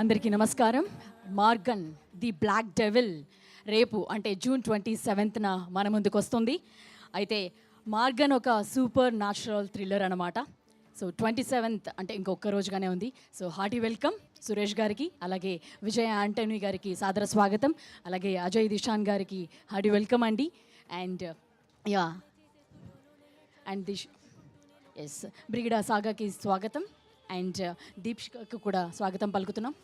అందరికీ నమస్కారం. Morgan the black devil రేపు అంటే జూన్ 27న మన ముందుకు వస్తుంది. అయితే మార్గన్ ఒక సూపర్ న్యాచురల్ థ్రిల్లర్ అనమాట. సో 27th అంటే ఇంకొక రోజుగానే ఉంది. సో హార్టీ వెల్కమ్ సురేష్ గారికి, అలాగే విజయ్ ఆంటనీ గారికి సాదర స్వాగతం, అలాగే అజయ్ దిశాన్ గారికి హార్టీ వెల్కమ్ అండి. And yeah and yes Brigida సాగాకి స్వాగతం అండ్ దీప్షికకు కూడా స్వాగతం పలుకుతున్నాం.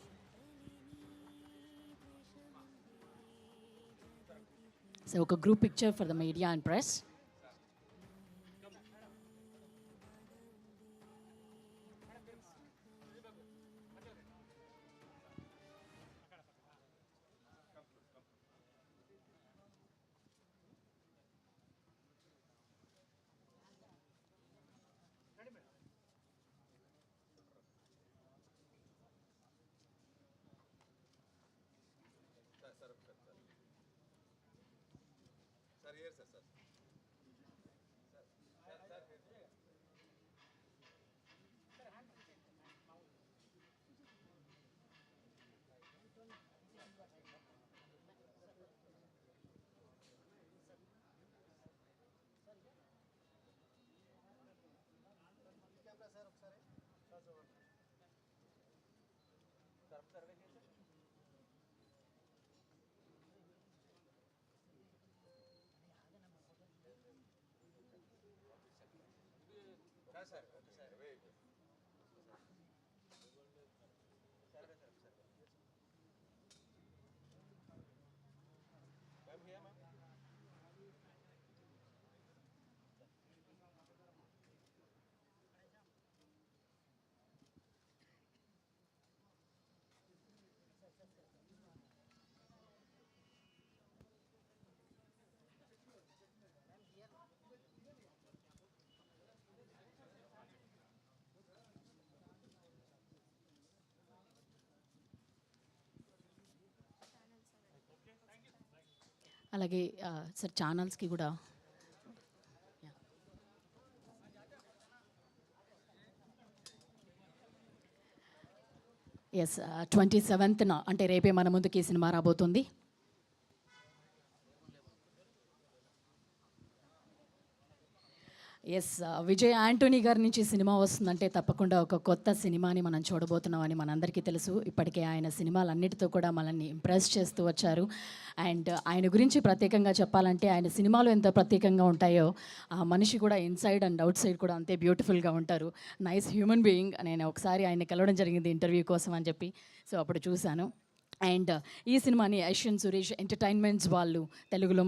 సో ఒక group picture for the media and press. అలాగే సార్ ఛానల్స్కి కూడా ఎస్ 27th అంటే రేపే మన ముందుకి ఈ సినిమా రాబోతుంది. ఎస్ విజయ్ ఆంటనీ గారి నుంచి సినిమా వస్తుందంటే తప్పకుండా ఒక కొత్త సినిమాని మనం చూడబోతున్నామని మనందరికీ తెలుసు. ఇప్పటికే ఆయన సినిమాలన్నిటితో కూడా మనల్ని ఇంప్రెస్ చేస్తూ వచ్చారు. అండ్ ఆయన గురించి ప్రత్యేకంగా చెప్పాలంటే ఆయన సినిమాలు ఎంత ప్రత్యేకంగా ఉంటాయో ఆ మనిషి కూడా ఇన్సైడ్ అండ్ అవుట్ సైడ్ కూడా అంతే బ్యూటిఫుల్గా ఉంటారు. Nice human being. నేను ఒకసారి ఆయన కలవడం జరిగింది ఇంటర్వ్యూ కోసం అని చెప్పి. సో అప్పుడు చూశాను. అండ్ ఈ సినిమాని ఐషన్ సురేష్ ఎంటర్టైన్మెంట్స్ వాళ్ళు తెలుగులో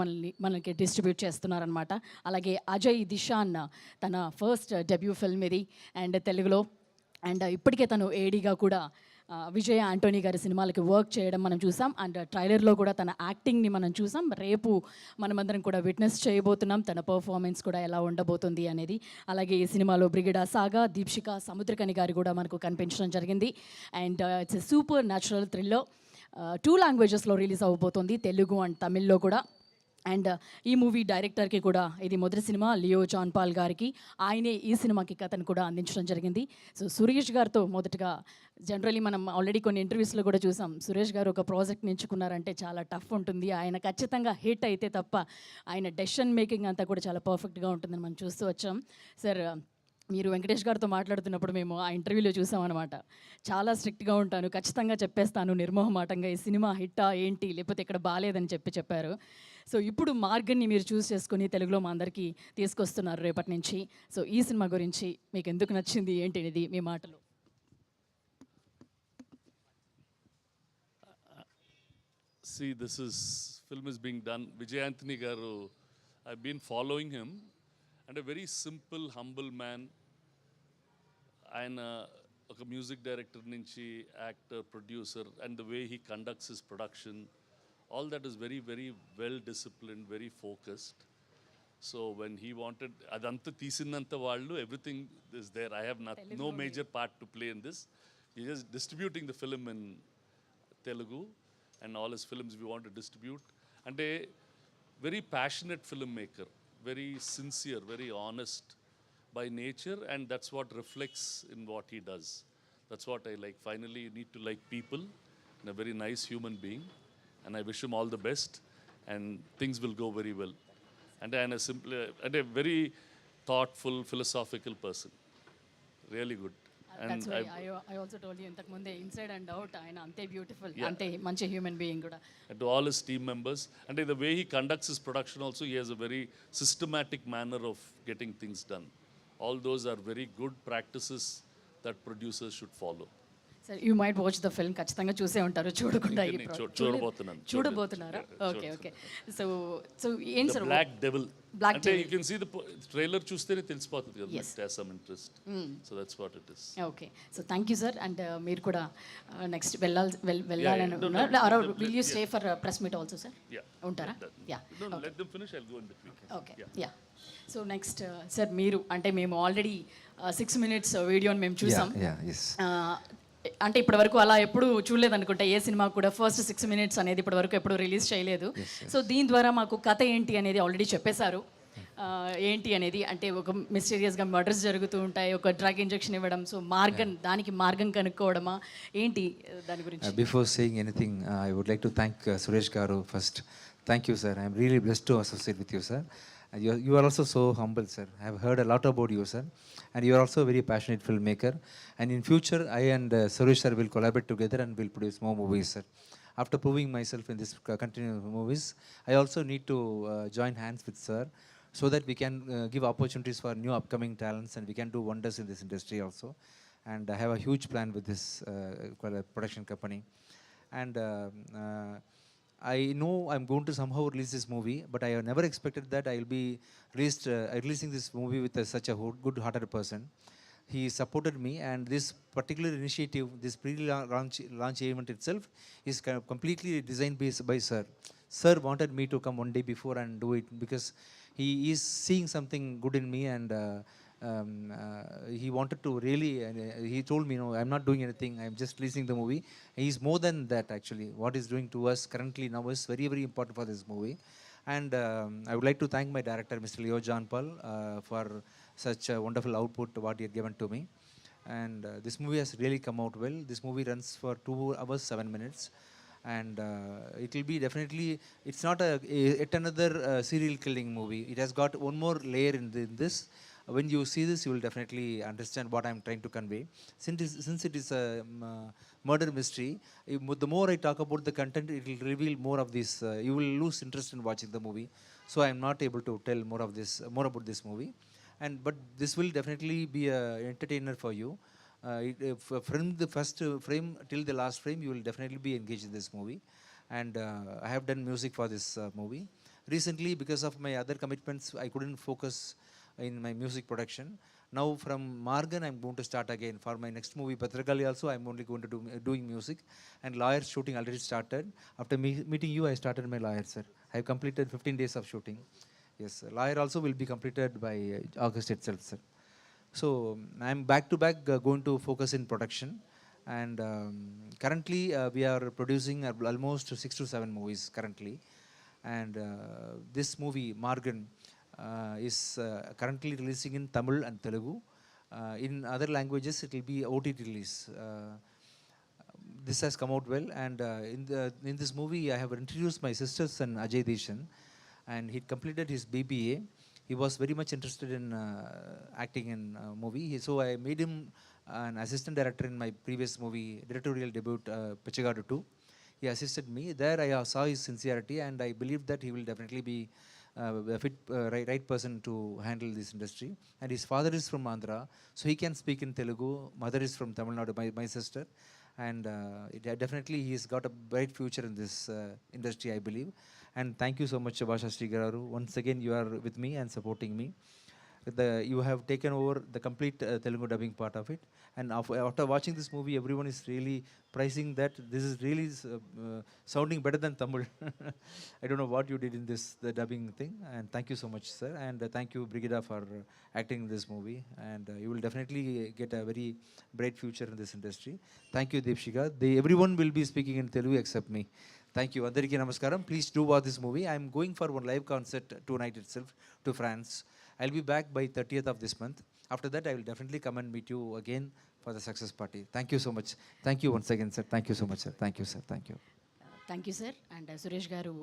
మనకి డిస్ట్రిబ్యూట్ చేస్తున్నారనమాట. అలాగే అజయ్ దిశాన్ తన ఫస్ట్ డెబ్యూ ఫిల్మ్ ఇది అండ్ తెలుగులో. అండ్ ఇప్పటికే తను ఏడీగా కూడా విజయ్ ఆంటనీ గారి సినిమాలకి వర్క్ చేయడం మనం చూసాం. అండ్ ట్రైలర్లో కూడా తన యాక్టింగ్ని మనం చూసాం. రేపు మనమందరం కూడా విట్నెస్ చేయబోతున్నాం తన పర్ఫార్మెన్స్ కూడా ఎలా ఉండబోతుంది అనేది. అలాగే ఈ సినిమాలో బ్రిగిడా సాగా, దీప్షిక సముద్రకని గారు కూడా మనకు కనిపించడం జరిగింది. And it's a supernatural thriller. 2 లాంగ్వేజెస్లో రిలీజ్ అవ్వబోతుంది, తెలుగు అండ్ తమిళ్లో కూడా. అండ్ ఈ మూవీ డైరెక్టర్కి కూడా ఇది మొదటి సినిమా, లియో జాన్ పాల్ గారికి. ఆయనే ఈ సినిమాకి కథను కూడా అందించడం జరిగింది. సో సురేష్ గారితో మొదటగా జనరలీ మనం ఆల్రెడీ కొన్ని ఇంటర్వ్యూస్లో కూడా చూసాం, సురేష్ గారు ఒక ప్రాజెక్ట్ని ఎంచుకున్నారంటే చాలా టఫ్ ఉంటుంది. ఆయన ఖచ్చితంగా హిట్ అయితే తప్ప ఆయన డెసిషన్ మేకింగ్ అంతా కూడా చాలా పర్ఫెక్ట్గా ఉంటుందని మనం చూస్తూ వచ్చాం. సార్ మీరు వెంకటేష్ గారితో మాట్లాడుతున్నప్పుడు మేము ఆ ఇంటర్వ్యూలో చూసామన్నమాట. చాలా స్ట్రిక్ట్గా ఉంటాను, ఖచ్చితంగా చెప్పేస్తాను నిర్మోహమాటంగా ఈ సినిమా హిట్టా ఏంటి లేకపోతే ఇక్కడ బాగాలేదని చెప్పారు. సో ఇప్పుడు మార్గన్ని మీరు చూస్ చేసుకుని తెలుగులో మా అందరికీ తీసుకొస్తున్నారు రేపటి నుంచి. సో ఈ సినిమా గురించి మీకు ఎందుకు నచ్చింది ఏంటి అనేది మీ మాటలు. See, film is being done. Vijay Anthony garu, I've been following him, and a very simple, humble man. ఆయన ఒక మ్యూజిక్ డైరెక్టర్ నుంచి actor, producer, and the way he conducts his production, all that is very, very well disciplined, very focused. So when he wanted adantha teesinnanta vallu, everything is there. I have no major part to play in this. He is distributing the film in Telugu, and all his films we want to distribute. And a very passionate filmmaker, very sincere, very honest by nature, and that's what reflects in what he does. That's what I like. Finally, you need to like people and a very nice human being. And I wish him all the best, and things will go very well. And a simple and a very thoughtful, philosophical person. Really good. And that's why I also told you ఇంతకు ముందే inside and out ఆయన అంతే beautiful అంతే మంచి human being కూడా. and to all his team members. And the way he conducts his production also, he has a very systematic manner of getting things done. All those are very good practices that producers should follow. Sir you might watch the film, ఖచ్చితంగా చూసే ఉంటారు చూడకుండా. ఈ నేను చూడబోతున్నాను. చూడబోతున్నారా? Okay okay. So so ఏం sir black devil, Black అంటే you can see the trailer చూస్తేనే తెలిసిపోతుంది కదా, Yes. It has some interest. So that's what it is. Okay. So thank you sir. And మీరు కూడా నెక్స్ట్ వెళ్ళాలని yeah. ఉన్నారు. Will you stay for press meet also sir? Yeah. ఉంటారా? Yeah. No, let them finish, I'll go in between. Okay yeah. So next sir మీరు, అంటే మేము already 6 minutes వీడియోని మేము చూసాం. Yeah, yes. అంటే ఇప్పటి వరకు అలా ఎప్పుడు చూడలేదు అనుకుంటా, ఏ సినిమా కూడా ఫస్ట్ 6 minutes అనేది ఇప్పటి వరకు ఎప్పుడు రిలీజ్ చేయలేదు. సో దీని ద్వారా మాకు కథ ఏంటి అనేది ఆల్రెడీ చెప్పేశారు. ఏంటి అనేది అంటే ఒక మిస్టీరియస్గా మర్డర్స్ జరుగుతూ ఉంటాయి, ఒక డ్రగ్ ఇంజెక్షన్ ఇవ్వడం, సో దానికి మార్గం కనుక్కోవడమా ఏంటి దాని గురించి? Before saying anything, I would like to thank Suresh Garu first. Thank you, sir. I am really blessed to associate with you, sir. You are also so humble, sir. I have heard a lot about you, sir. And you are also a very passionate filmmaker. And in future, I and Suresh sir will collaborate together and will produce more movies, sir. After proving myself in this continuous movies, I also need to join hands with sir so that we can give opportunities for new upcoming talents and we can do wonders in this industry also. And I have a huge plan with this production company. And I know I'm going to somehow release this movie, but I have never expected that I will be releasing this movie with such a good-hearted person. He supported me, and this particular initiative, this pre-launch event itself, is completely designed by Sir. Sir wanted me to come one day before and do it because he is seeing something good in me, and he wanted to really, he told me, no, I'm not doing anything, I'm just releasing the movie. He's more than that actually. What he's doing to us currently now is very, very important for this movie. And I would like to thank my director, Mr. Leo John Paul, for such a wonderful output what he had given to me. And this movie has really come out well. This movie runs for 2 hours 7 minutes. And it will be definitely, it's not yet another serial killing movie. It has got one more layer in this. When you see this, you will definitely understand what I'm trying to convey. Since it is a murder mystery, the more I talk about the content, it will reveal more of this. You will lose interest in watching the movie. So I'm not able to tell more about this movie. But this will definitely be an entertainer for you. From the first frame till the last frame, you will definitely be engaged in this movie. And I have done music for this movie. Recently, because of my other commitments, I couldn't focus in my music production. Now from Margan, I'm going to start again. For my next movie, Patragali also, I'm only going to do doing music. And Lawyer shooting already started. After meeting you, I started my Lawyer, sir. I have completed 15 days of shooting. Yes, sir. Lawyer also will be completed by August itself, sir. So I'm back to back going to focus in production. And currently, we are producing almost 6 to 7 movies currently. And this movie, Margan, is currently releasing in Tamil and Telugu. In other languages, it will be OTT release. This has come out well, and in this movie, I have introduced my sister's son Ajay Deshan, and he completed his BBA. He was very much interested in acting in movie, so I made him an assistant director in my previous movie, directorial debut, Pichagadu 2. He assisted me. There I saw his sincerity, and I believe that he will definitely be a fit right person to handle this industry. And his father is from Andhra, so he can speak in Telugu. Mother is from Tamil Nadu, my sister. And definitely he's got a bright future in this industry, I believe. And thank you so much, Bhasha Srigararu. Once again, you are with me and supporting me. You have taken over the complete Telugu dubbing part of it. And after watching this movie, everyone is really praising that this is really sounding better than Tamil. I don't know what you did in the dubbing thing. And thank you so much, sir. And thank you, Brigida, for acting in this movie. And you will definitely get a very bright future in this industry. Thank you, Deepshika. Everyone will be speaking in Telugu except me. Thank you. Andariki namaskaram. Please do watch this movie. I'm going for one live concert tonight itself to France. I'll be back by 30th of this month. After that, I will definitely come and meet you again for the success party. Thank you so much. Thank you once again, sir. Thank you so much, sir. Thank you, sir. Thank you. Thank you sir. And Suresh గారు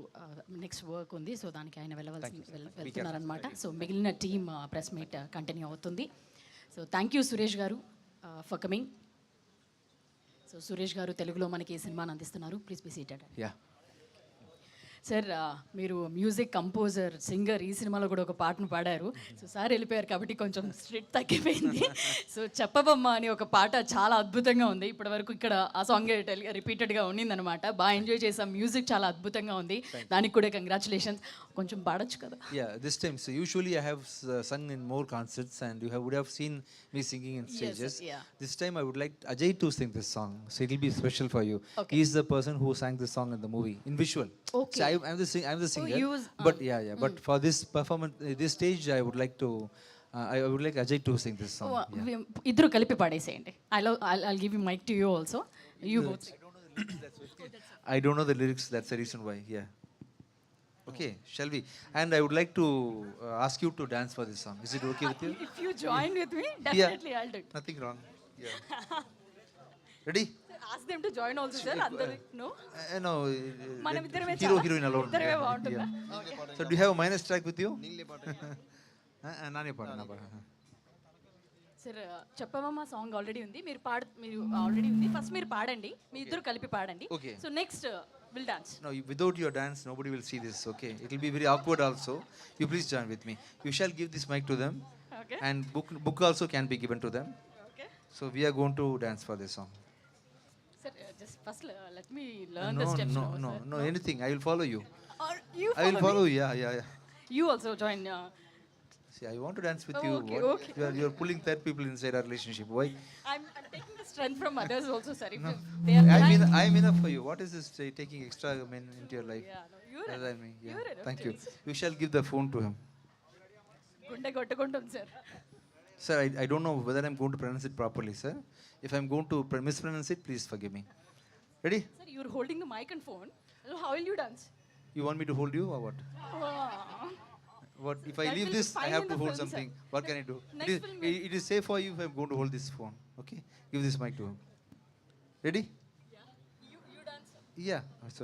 next work ఉంది, so దానికి ఆయన వెళ్తున్నారనమాట. So మిగిలిన team press meet continue అవుతుంది. So thank you Suresh గారు for coming. So Suresh గారు తెలుగులో మనకి ఈ సినిమాని అందిస్తున్నారు. Please be seated. Yeah. Sir మీరు మ్యూజిక్ కంపోజర్, సింగర్, ఈ సినిమాలో కూడా ఒక పాటను పాడారు. సో సార్ వెళ్ళిపోయారు కాబట్టి కొంచెం స్ట్రిట్ తగ్గిపోయింది. సో చెప్పబమ్మ అని ఒక పాట చాలా అద్భుతంగా ఉంది. ఇప్పటి వరకు ఇక్కడ ఆ సాంగ్ రిపీటెడ్గా ఉండిందనమాట. బాగా ఎంజాయ్ చేసాం. మ్యూజిక్ చాలా అద్భుతంగా ఉంది. దానికి కూడా కంగ్రాచులేషన్స్. కొంచెం పాడొచ్చు కదా? Yeah, this time. So usually I have sung in more concerts, and would have seen me singing in stages. yeah. This time I would like Ajay to sing this song, so it will be special for you. Okay. He is the person who sang this song in the movie in visual. Okay. So I'm the singer. you was- but yeah. But for this performance, this stage, I would like to. I would like Ajay to sing this song. Yeah. ఇద్దరు కలిపి పాడేసేయండి. I give you mic to you also. You both. I don't know the lyrics. That's the reason why. Yeah. Okay, shall we? And I would like to ask you to dance for this song. Is it okay with you? If you join with me, definitely I'll do it. Nothing wrong. Yeah. Ready? Ask them to join also, sir. అందరూ no. No. మనం ఇద్దరమే Hero, చాలా. heroine alone. ఇద్దరమే Yeah, బాగుంటుందా? yeah. So do you have a minus track with you? నానే పాడు. Sir చెప్పమమ్మ song already ఉంది. మీరు ఆల్రెడీ ఉంది. ఫస్ట్ మీరు పాడండి, మీ ఇద్దరు కలిపి పాడండి. Okay. So next will dance. No, without your dance, nobody will see this. Okay, it will be very awkward also. You please join with me. You shall give this mic to them, okay and book also can be given to them. Okay So we are going to dance for this song. Sir just first let me learn the steps. No, anything. I will follow you. Or you I will follow you. Yeah. You also join. See, I want to dance with Oh, you. okay, What? okay. You're pulling third people inside our relationship. Why? I'm taking the strength from others also, sir. If they are I'm enough for you. What is this taking extra men into your life? Yeah, no, you're Other than me. Yeah. you're enough, Thank you. You shall give the phone to him. గుండె కొట్టుకుంటుంది sir. Sir, I don't know whether I'm going to pronounce it properly, sir. If I'm going to mispronounce it, please forgive me. Ready? Sir, you're holding the mic and phone. So how will you dance? You want me to hold you or what? Wow. What if I That leave will be this? I fine have in to the hold film, sir. something. What can I do? Next film will- It is safe for you if I'm going to hold this phone. Okay? Give this mic to him. Ready? You dance. Yeah. So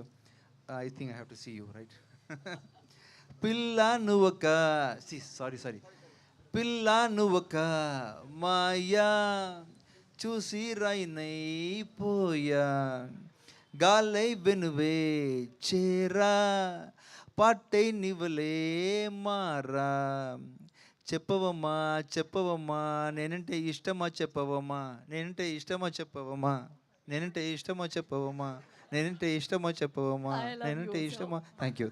I think I have to see you, right? Pilla nuvaka. See, sorry. Pilla nuvaka maya చూసి రైనైపోయా గాలై వెనువే చేరా పాటై నివలే మారా చెప్పవమ్మా నేనంటే ఇష్టమా చెప్పవమ్మా నేనంటే ఇష్టమా చెప్పవమ్మా నేనంటే ఇష్టమా చెప్పవమ్మా నేనంటే ఇష్టమా చెప్పవమ్మా I love నేనంటే you ఇష్టమా థ్యాంక్ యూ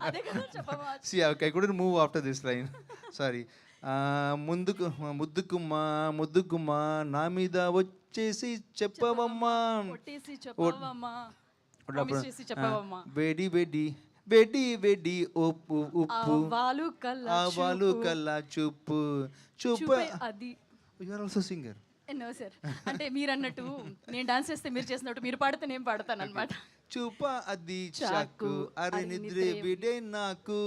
అదే కదా చెప్పమా. See, I couldn't move after this line. Sorry. ముద్దుకుమ్మా నా మీద వచ్చేసి చెప్పవమ్మా కొట్టేసి చెప్పవమ్మా. Promise చేసి చెప్పవమ్మా. బెడి ఉప్పు ఆవాలు కల్లా ఆవాలు చూపు. కల్లా చూపు చూపు చూపే అది. You are also singer. No sir, అంటే మీరు అన్నట్టు నేను డాన్స్ చేస్తే మీరు చేసినట్టు మీరు పాడితే నేను పాడతాను అనమాట. చూప అది చాకు, చాకు అరే అరే నిద్రే నిద్రే బిడే నాకు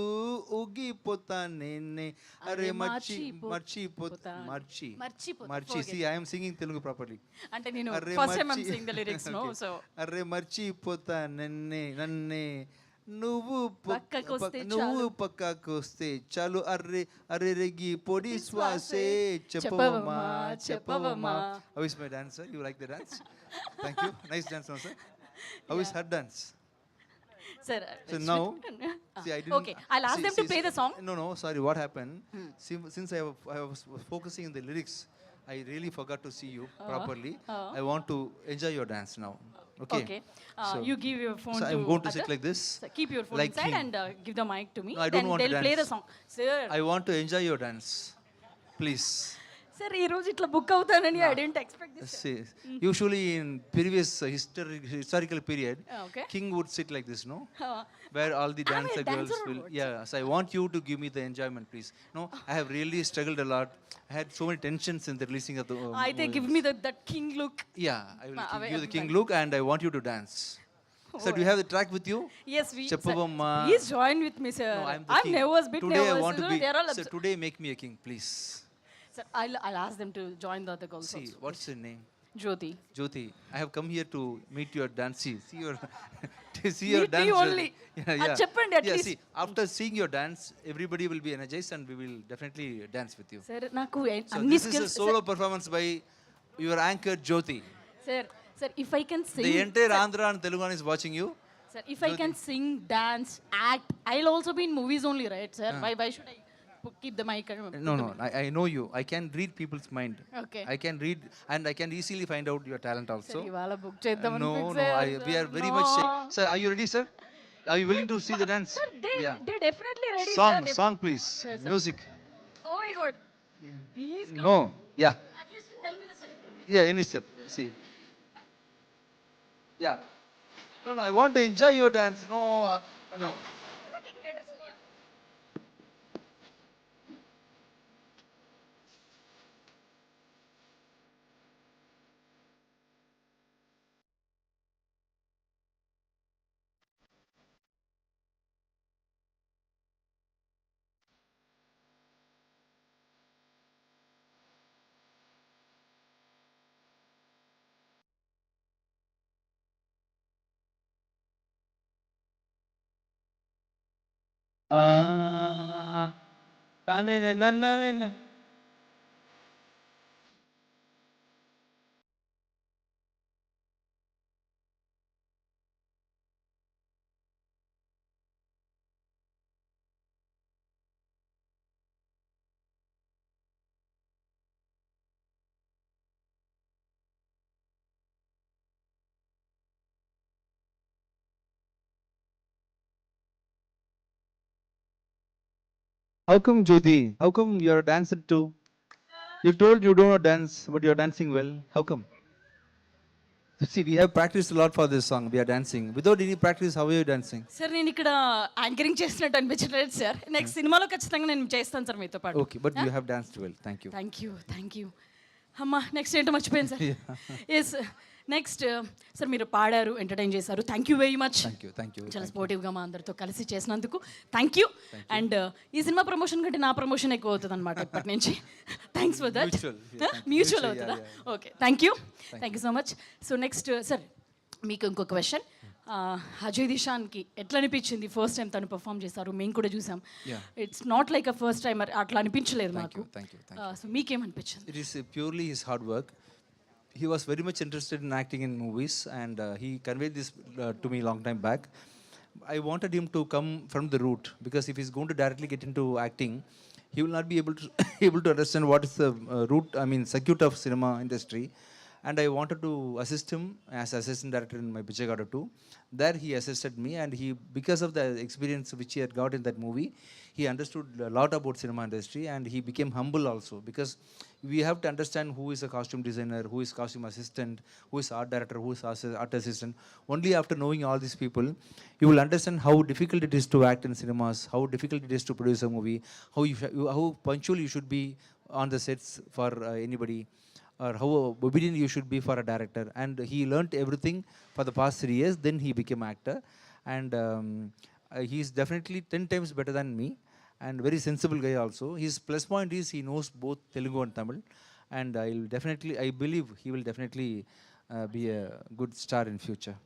ఊగిపోతా నేనే అరే మర్చిపోతా See, I am singing Telugu properly. అంటే నేను అరే first time I'm singing the lyrics no. So అరే మర్చిపోతా నన్నే నువ్వు పక్కకొస్తే నువ్వు పక్కకొస్తే చాలు అర్రే అరే రెగి పొడి శ్వాసే చెప్పవమ్మా. చెప్పవమ్మా. How is my dance, sir? You like the dance? Thank you. Nice dance, no, sir. How is her dance? Sir So now, see, I didn't. Okay, I'll ask them to play the song. No, sorry. What happened? Since I was focusing on the lyrics, I really forgot to see you properly. I want to enjoy your dance now. Okay. Okay. So- You give your phone so to I'm going to other. sit like this. So keep your phone like inside king. and give the mic to me. No, I don't Then want to they'll play the dance. song. Sir, I want to enjoy your dance. Please. sir, ఈ రోజు ఇట్లా book అవుతానని I didn't expect this. See, usually in previous historical period, Okay. king would sit like this, no? Uh, Where all the I'm a dancer girls dancer will. or Yeah, so I want you to give me the enjoyment, please. No, I have really struggled a lot. I had so many tensions in the releasing of the. అయితే give me that king look. Yeah, I will away give you the from king that. look, and I want you to dance. So do you have the track with you? Yes, we. Cheppavamma. Please join with me, sir. No, I'm the I'm king. nervous, bit Today nervous. I want to You know, be. they're all So today make me a king, please. Sir, I'll ask them to join the other girls See, also. what's your name? Jyoti. Jyoti, I have come here to meet your dance. See your to see your Meet me dance. Jyoti. only. Yeah. చెప్పండి at Yeah, least. see, after seeing your dance, everybody will be energized and we will definitely dance with you. Sir, నాకు So అన్ని this is a skills. solo performance by your anchor Jyoti. Sir, if I can The sing, entire Andhra and Telugu is watching you. sir, if I can sing, dance, act, I'll also be in movies only, right, sir? Why should I keep the mic? No, I know you. I can read people's mind. Okay. I can read and I can easily find out your talent Sir, also. ఇవాళ book చేద్దామని No, fix no, అయ్యారు, we sir. are very No. much. Sir, are you ready, sir? Are you willing to see the dance? Sir, Yeah. they definitely ready, Song, sir. song, please. Sure, sir. Music. Oh my God. Please come. No. Yeah. At least tell me the song. Yeah, any step. See. Yeah. No, I want to enjoy your dance. No, no. How come, Jyoti? How come you're a dancer too? You told you don't dance, but you're dancing well. How come? See, we have practiced a lot for this song. We are dancing. Without any practice, how are you dancing? Sir నేను ఇక్కడ anchoring చేసినట్టు అనిపించలేదు sir. Next సినిమాలో ఖచ్చితంగా నేను చేస్తాను sir మీతో పాటు. Okay, but you have danced well. Thank you. Thank you అమ్మా నెక్స్ట్ ఏంటో మర్చిపోయాను సార్. ఎస్ నెక్స్ట్ సార్ మీరు పాడారు, ఎంటర్టైన్ చేశారు. Thank you very much. Thank you. చాలా స్పోర్టివ్గా మా అందరితో కలిసి చేసినందుకు థ్యాంక్ యూ. అండ్ ఈ సినిమా ప్రమోషన్ కంటే నా ప్రమోషన్ ఎక్కువ అవుతుంది అనమాట ఇప్పటి నుంచి. Thanks for that. Mutual, yeah. Mutual Mutual, అవుతుందా? yeah. Okay thank you so much. So next sir మీకు ఇంకొక క్వశ్చన్. అజయ్ దిశాన్కి ఎట్లా అనిపించింది ఫస్ట్ టైం తను పర్ఫామ్ చేశారు? మేము కూడా చూసాం. Yeah. It's not like a first time, అట్లా అనిపించలేదు మాకు. Thank you. సో మీకేమనిపించింది? It is purely his hard work. He was very much interested in acting in movies, and he conveyed this to me long time back. I wanted him to come from the root, because if he's going to directly get into acting, he will not be able to able to understand what is the root, I mean, circuit of cinema industry. And I wanted to assist him as assistant director in my Bichegada 2. There he assisted me, and he, because of the experience which he had got in that movie, he understood a lot about cinema industry, and he became humble also, because we have to understand who is a costume designer, who is costume assistant, who is art director, who is art assistant. Only after knowing all these people, you will understand how difficult it is to act in cinemas, how difficult it is to produce a movie, how punctual you should be on the sets for anybody, or how obedient you should be for a director. And he learnt everything for the past 3 years. Then he became actor, and he is definitely 10 times better than me, and very sensible guy also. His plus point is he knows both Telugu and Tamil, and I believe he will definitely be a good star in future.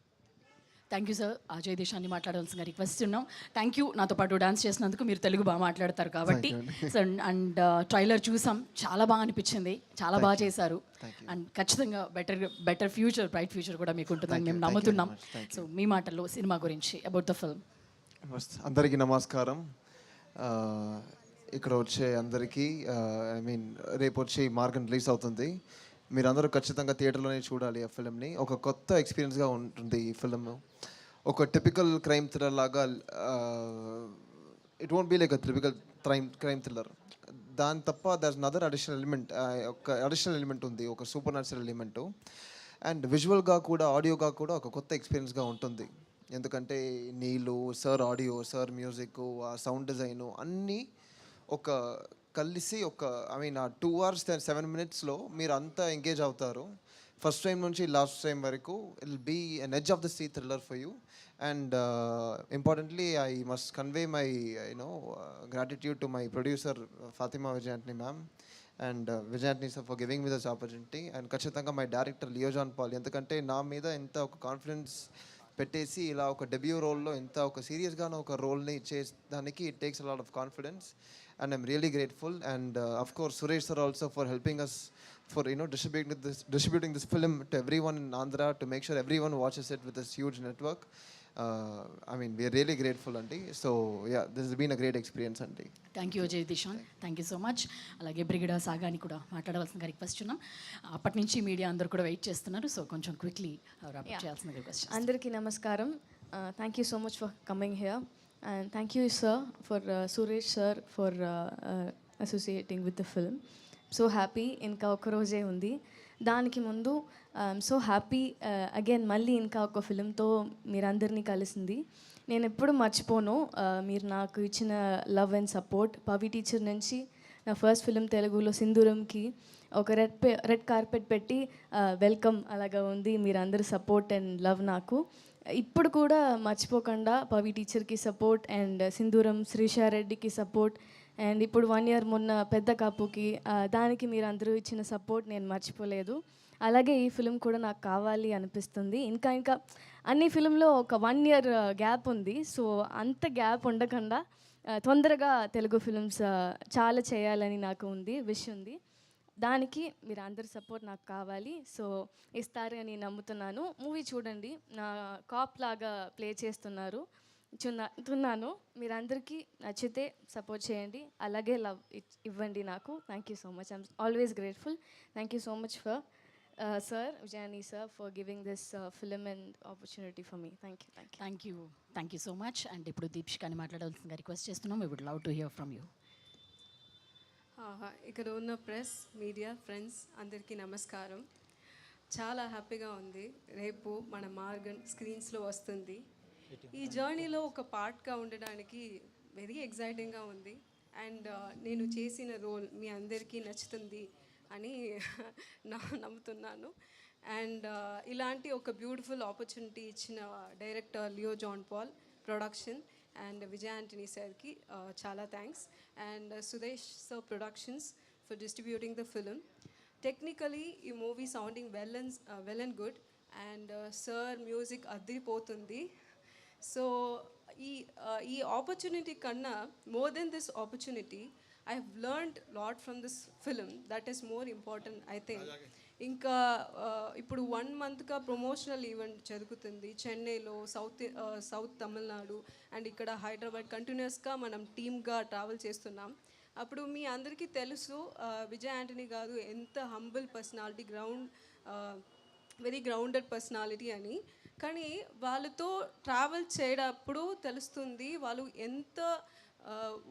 Thank you sir. Ajay దేశాన్ని మాట్లాడాల్సిన request ఉన్నాం. Thank you నాతో పాటు dance చేసినందుకు. మీరు తెలుగు బాగా మాట్లాడతారు కాబట్టి. సార్ అండ్ ట్రైలర్ చూసాం, చాలా బాగా అనిపించింది, చాలా బాగా చేశారు. అండ్ ఖచ్చితంగా బెటర్ ఫ్యూచర్, బ్రైట్ ఫ్యూచర్ కూడా మీకు ఉంటుందని మేము నమ్ముతున్నాం. సో మీ మాటల్లో సినిమా గురించి, అబౌట్ ద ఫిల్మ్. అందరికీ నమస్కారం. ఇక్కడ వచ్చే అందరికీ ఐ మీన్ రేపు వచ్చి మార్గం రిలీజ్ అవుతుంది. మీరందరూ ఖచ్చితంగా థియేటర్లోనే చూడాలి ఆ ఫిల్మ్ని. ఒక కొత్త ఎక్స్పీరియన్స్గా ఉంటుంది ఈ ఫిల్మ్. ఒక టిపికల్ క్రైమ్ థ్రిల్లర్ లాగా, it won't be like a typical crime thriller. దాని తప్ప దర్ నదర్ అడిషనల్ ఎలిమెంట్, ఒక అడిషనల్ ఎలిమెంట్ ఉంది, ఒక సూపర్ న్యాచురల్ ఎలిమెంటు. అండ్ విజువల్గా కూడా, ఆడియోగా కూడా ఒక కొత్త ఎక్స్పీరియన్స్గా ఉంటుంది. ఎందుకంటే నీళ్ళు, సార్ ఆడియో, సార్ మ్యూజిక్, ఆ సౌండ్ డిజైను అన్నీ ఒక కలిసి ఒక ఐ మీన్ ఆ 2 hours 7 minutesలో మీరు అంతా ఎంగేజ్ అవుతారు. ఫస్ట్ టైం నుంచి లాస్ట్ టైం వరకు it will be on edge of the seat thriller for you. And importantly I must convey my gratitude to my producer Fatima Vijayantani ma'am, and Vijayantani sir for giving me this opportunity. And ఖచ్చితంగా my director Leo John Paul, ఎందుకంటే నా మీద ఎంత ఒక confidence పెట్టేసి ఇలా ఒక debut రోల్లో ఎంత ఒక సీరియస్గానే ఒక రోల్ని చేసేదానికి it takes a lot of confidence. And I'm really grateful. And of course, Suresh sir also for helping us for distributing this film to everyone in Andhra, to make sure everyone watches it with this huge network. I mean, we're really grateful, Aunty. So yeah, this has been a great experience, Aunty. Thank you Ajay Dishan, thank you so much. అలాగే బ్రిగేడా సాగాని కూడా మాట్లాడవలసిందిగా request ఉన్నాం. అప్పటి నుంచి media అందరూ కూడా wait చేస్తున్నారు, so కొంచెం క్విక్లీ చేయాల్సిన రిక్వెస్ట్. అందరికీ నమస్కారం. Thank you so much for coming here and thank you sir for Suresh sir for associating with the film. So happy ఇంకా ఒక రోజే ఉంది. దానికి ముందు ఐఎమ్ సో హ్యాపీ అగైన్ మళ్ళీ ఇంకా ఒక ఫిల్మ్తో మీరందరినీ కలిసింది. నేను ఎప్పుడు మర్చిపోను మీరు నాకు ఇచ్చిన love and support. Pavi teacher నుంచి నా ఫస్ట్ ఫిలిం తెలుగులో సింధూరంకి ఒక రెడ్ కార్పెట్ పెట్టి వెల్కమ్ అలాగా ఉంది. మీరందరూ సపోర్ట్ అండ్ లవ్ నాకు ఇప్పుడు కూడా మర్చిపోకుండా పవి టీచర్కి support and Sindhooram శ్రీషారెడ్డికి support and ఇప్పుడు 1 year మొన్న పెద్ద కాపుకి దానికి మీరు అందరూ ఇచ్చిన సపోర్ట్ నేను మర్చిపోలేదు. అలాగే ఈ ఫిలిం కూడా నాకు కావాలి అనిపిస్తుంది. ఇంకా అన్ని ఫిలింలో ఒక 1 year గ్యాప్ ఉంది. సో అంత గ్యాప్ ఉండకుండా తొందరగా తెలుగు ఫిలిమ్స్ చాలా చేయాలని నాకు విష్ ఉంది. దానికి మీరు అందరి సపోర్ట్ నాకు కావాలి. సో ఇస్తారు అని నమ్ముతున్నాను. మూవీ చూడండి, నా కాప్ లాగా ప్లే చేస్తున్నాను. మీరందరికీ నచ్చితే సపోర్ట్ చేయండి, అలాగే లవ్ ఇవ్వండి నాకు. Thank you so much. I'm always grateful. Thank you so much for sir విజయాని sir for giving this film and opportunity for me. Thank you so much. And ఇప్పుడు దీప్షికాని మాట్లాడాల్సిందిగా రిక్వెస్ట్ చేస్తున్నాం. We would love to hear from you. ఇక్కడ ఉన్న press media friends అందరికీ నమస్కారం. చాలా హ్యాపీగా ఉంది. రేపు మన మార్గన్ స్క్రీన్స్లో వస్తుంది. ఈ జర్నీలో ఒక పార్ట్గా ఉండడానికి వెరీ ఎగ్జైటింగ్గా ఉంది. అండ్ నేను చేసిన రోల్ మీ అందరికీ నచ్చుతుంది అని నమ్ముతున్నాను. అండ్ ఇలాంటి ఒక బ్యూటిఫుల్ ఆపర్చునిటీ ఇచ్చిన director Leo John Paul, production and Vijay Antony sir ki chala thanks, and Suresh sir Productions for distributing the film. Technically ee movie sounding well and good, and sir music adiripotundi. So ee opportunity kanna more than this opportunity, I have learned lot from this film. That is more important, I think. ఇంకా ఇప్పుడు 1 monthగా promotional event జరుగుతుంది చెన్నైలో, south Tamil Nadu and ఇక్కడ హైదరాబాద్. కంటిన్యూస్గా మనం టీమ్గా travel చేస్తున్నాం. అప్పుడు మీ అందరికీ తెలుసు విజయ్ యాంటనీ గారు ఎంత humble personality, very grounded personality అని. కానీ వాళ్ళతో ట్రావెల్ చేయడప్పుడు తెలుస్తుంది వాళ్ళు ఎంత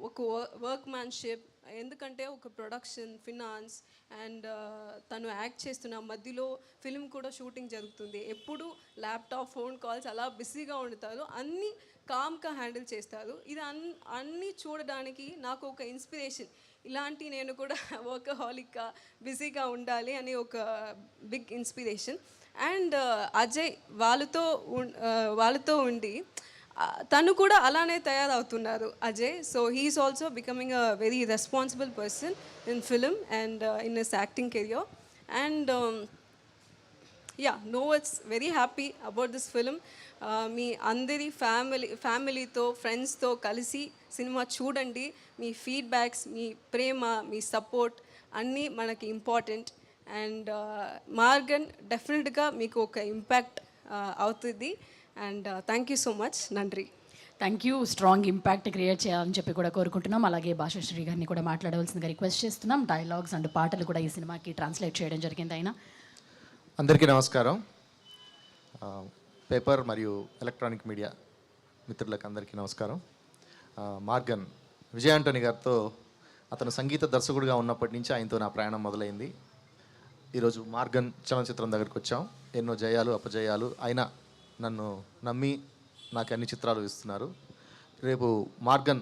ఒక వర్క్మ్యాన్షిప్. ఎందుకంటే ఒక ప్రొడక్షన్, ఫినాన్స్ అండ్ తను యాక్ట్ చేస్తున్న మధ్యలో ఫిల్మ్ కూడా షూటింగ్ జరుగుతుంది. ఎప్పుడు ల్యాప్టాప్, ఫోన్ కాల్స్ అలా బిజీగా ఉంటారు. అన్నీ కామ్గా హ్యాండిల్ చేస్తారు. ఇది అన్నీ చూడడానికి నాకు ఒక ఇన్స్పిరేషన్. ఇలాంటి నేను కూడా వర్కహాలిక్గా బిజీగా ఉండాలి అని ఒక బిగ్ ఇన్స్పిరేషన్. అండ్ అజయ్ వాళ్ళతో ఉండి తను కూడా అలానే తయారవుతున్నారు Ajay. So he is also becoming a very responsible person in film and in his acting career. And it's very happy about this film. మీ అందరి ఫ్యామిలీతో, ఫ్రెండ్స్తో కలిసి సినిమా చూడండి. మీ ఫీడ్బ్యాక్స్, మీ ప్రేమ, మీ సపోర్ట్ అన్నీ మనకి ఇంపార్టెంట్. అండ్ మార్గన్ డెఫినెట్గా మీకు ఒక ఇంపాక్ట్ అవుతుంది. And thank you so much. నండ్రి. Thank you. Strong impact create చేయాలని చెప్పి కూడా కోరుకుంటున్నాం. అలాగే భాషాశ్రీ గారిని కూడా మాట్లాడవలసిందిగా రిక్వెస్ట్ చేస్తున్నాం. డైలాగ్స్ అండ్ పాటలు కూడా ఈ సినిమాకి ట్రాన్స్లేట్ చేయడం జరిగింది. ఆయన అందరికీ నమస్కారం. పేపర్ మరియు ఎలక్ట్రానిక్ మీడియా మిత్రులకు అందరికీ నమస్కారం. మార్గన్ విజయ్ యాంటనీ గారితో అతను సంగీత దర్శకుడిగా ఉన్నప్పటి నుంచి ఆయనతో నా ప్రయాణం మొదలైంది. ఈరోజు మార్గన్ చలనచిత్రం దగ్గరికి వచ్చాం. ఎన్నో జయాలు, అపజయాలు అయినా నన్ను నమ్మి నాకు అన్ని చిత్రాలు ఇస్తున్నారు. రేపు మార్గన్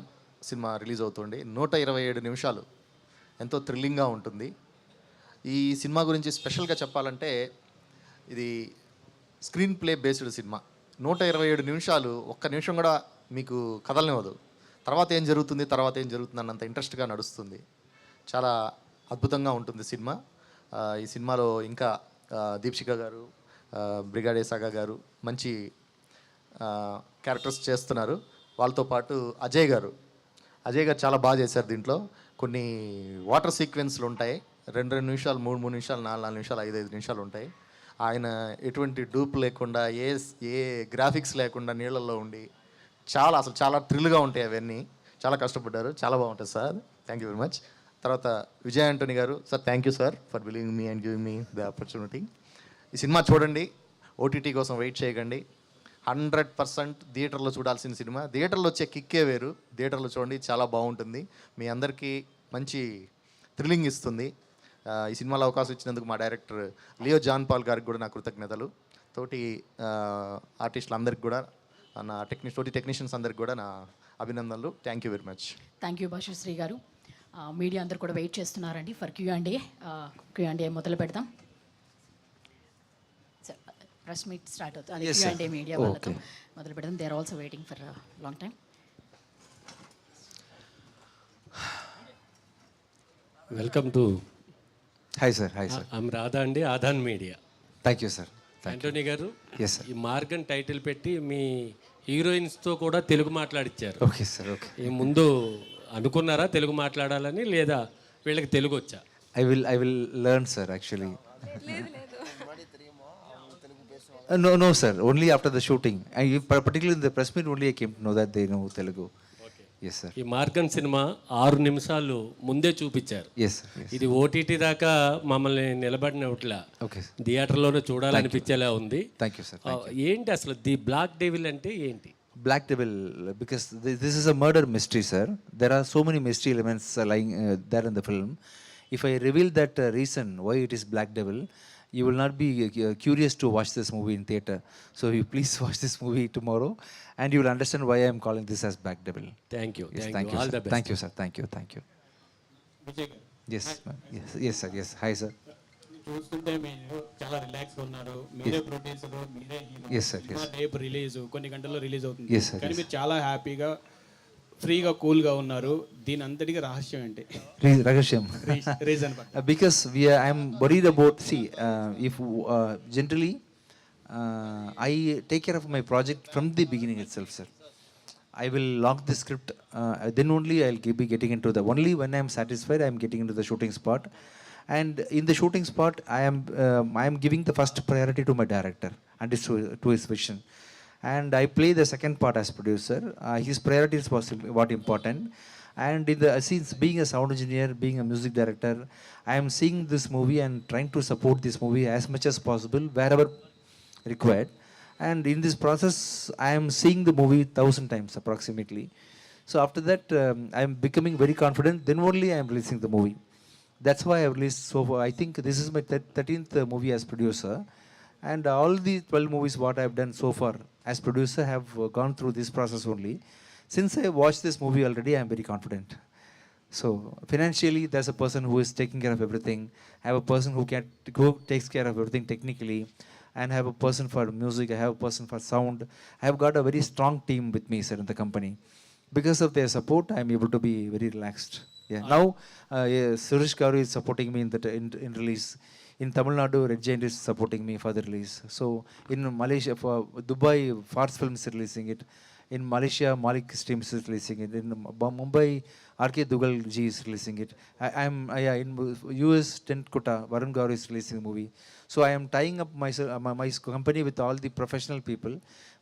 సినిమా రిలీజ్ అవుతుంది. 127 నిమిషాలు ఎంతో థ్రిల్లింగ్గా ఉంటుంది. ఈ సినిమా గురించి స్పెషల్గా చెప్పాలంటే ఇది స్క్రీన్ ప్లే బేస్డ్ సినిమా. 127 నిమిషాలు ఒక్క నిమిషం కూడా మీకు కదలనివ్వదు. తర్వాత ఏం జరుగుతుంది అన్నంత ఇంట్రెస్ట్గా నడుస్తుంది. చాలా అద్భుతంగా ఉంటుంది సినిమా. ఈ సినిమాలో ఇంకా దీప్షిక గారు, బ్రిగాడే సాగా గారు మంచి క్యారెక్టర్స్ చేస్తున్నారు. వాళ్ళతో పాటు అజయ్ గారు చాలా బాగా చేశారు. దీంట్లో కొన్ని వాటర్ సీక్వెన్స్లు ఉంటాయి, 2 నిమిషాలు, 3 నిమిషాలు, 4 నిమిషాలు, 5 నిమిషాలు ఉంటాయి. ఆయన ఎటువంటి డూప్ లేకుండా, ఏ గ్రాఫిక్స్ లేకుండా నీళ్ళల్లో ఉండి చాలా థ్రిల్గా ఉంటాయి అవన్నీ. చాలా కష్టపడ్డారు, చాలా బాగుంటుంది sir. Thank you very much. తర్వాత విజయ్ ఆంటోనీ గారు sir, thank you sir for believing me and giving me the opportunity. ఈ సినిమా చూడండి, ఓటీటీ కోసం వెయిట్ చేయకండి. 100% థియేటర్లో చూడాల్సిన సినిమా. థియేటర్లో వచ్చే కిక్కే వేరు. థియేటర్లో చూడండి, చాలా బాగుంటుంది. మీ అందరికీ మంచి థ్రిల్లింగ్ ఇస్తుంది. ఈ సినిమాలో అవకాశం ఇచ్చినందుకు మా డైరెక్టర్ లియో జాన్ పాల్ గారికి కూడా నా కృతజ్ఞతలు. తోటి ఆర్టిస్టులు అందరికి కూడా, నా తోటి టెక్నీషియన్స్ అందరికి కూడా నా అభినందనలు. Thank you very much. Thank you Bhashasri గారు. మీడియా అందరు కూడా వెయిట్ చేస్తున్నారండి ఫర్ Q&A మొదలు పెడదాం. ప్రెస్ మీట్ స్టార్ట్ అవుతుంది. Yes, sir. Q&A మీడియా వాళ్ళతో మొదలు పెడదాం. They are also waiting for long time. Welcome to Hi, sir. Hi, sir. I'm Radha అండి, Aadhan media. Thank you, sir. Antony గారు, Yes, sir. ఈ మార్గన్ టైటిల్ పెట్టి మీ హీరోయిన్స్తో కూడా తెలుగు మాట్లాడిచ్చారు. Okay, sir. Okay. ఈ ముందు అనుకున్నారా తెలుగు మాట్లాడాలని, లేదా వీళ్ళకి తెలుగు వచ్చా? I will learn, sir, actually. No, sir. Only after the shooting. Particularly in the press meet only I came to know that they know Telugu. Yes, sir. ఈ మార్గన్ సినిమా 6 నిమిషాలు ముందే చూపించారు. Yes, sir. Yes. ఇది OTT దాకా మమ్మల్ని నిలబడినట్లా Okay, sir. థియేటర్లోనే చూడాలనిపించేలా ఉంది. Thank you, sir. ఏంటి అసలు ది బ్లాక్ డెవిల్ అంటే ఏంటి? Black Devil, because this is a murder mystery, sir. There are so many mystery elements lying there in the film. If I reveal that reason why it is Black Devil, you will not be curious to watch this movie in theater. So you please watch this movie tomorrow, and you will understand why I am calling this as Black Devil. Thank you. Yes, thank thank you. you, all sir. The best. Thank you, sir. Thank you. Yes, ma'am. Yes, sir. Yes. Hi, sir. చూస్తుంటే మీరు చాలా రిలాక్స్గా ఉన్నారు. మీరే producer, మీరే hero. Yes, sir. Yes. రేపు release కొన్ని గంటల్లో రిలీజ్ అవుతుంది. Yes, sir. కానీ Yes. మీరు చాలా హ్యాపీగా, ఫ్రీగా, కూల్గా ఉన్నారు. దీని అంతటికి రహస్యం ఏంటి? Ragasham. Reason Because I am worried about, if generally I take care of my project from the beginning itself, sir. I will lock the script, then only I'll be getting into only when I am satisfied I am getting into the shooting spot. And in the shooting spot I am giving the first priority to my director and to his vision. And I play the second part as producer. His priorities was what important. And in the since being a sound engineer, being a music director, I am seeing this movie and trying to support this movie as much as possible wherever required. And in this process, I am seeing the movie 1,000 times approximately. So after that, I am becoming very confident. Then only I am releasing the movie. That's why I have released so far. I think this is my 13th movie as producer. And all the 12 movies what I have done so far as producer have gone through this process only. Since I watched this movie already, I am very confident. So financially, there's a person who is taking care of everything. I have a person who takes care of everything technically. And I have a person for music. I have a person for sound. I have got a very strong team with me, sir, in the company. Because of their support, I am able to be very relaxed. Yeah. Now, Suresh Garu is supporting me in release. In Tamil Nadu, Red Giant is supporting me for the release. So in Malaysia, for Dubai, Fars Films is releasing it. In Malaysia, Malik Streams is releasing it. In Mumbai, R.K. Dugal Ji is releasing it. In US, Tent Kota, Varun Gaur is releasing the movie. So I am tying up my company with all the professional people.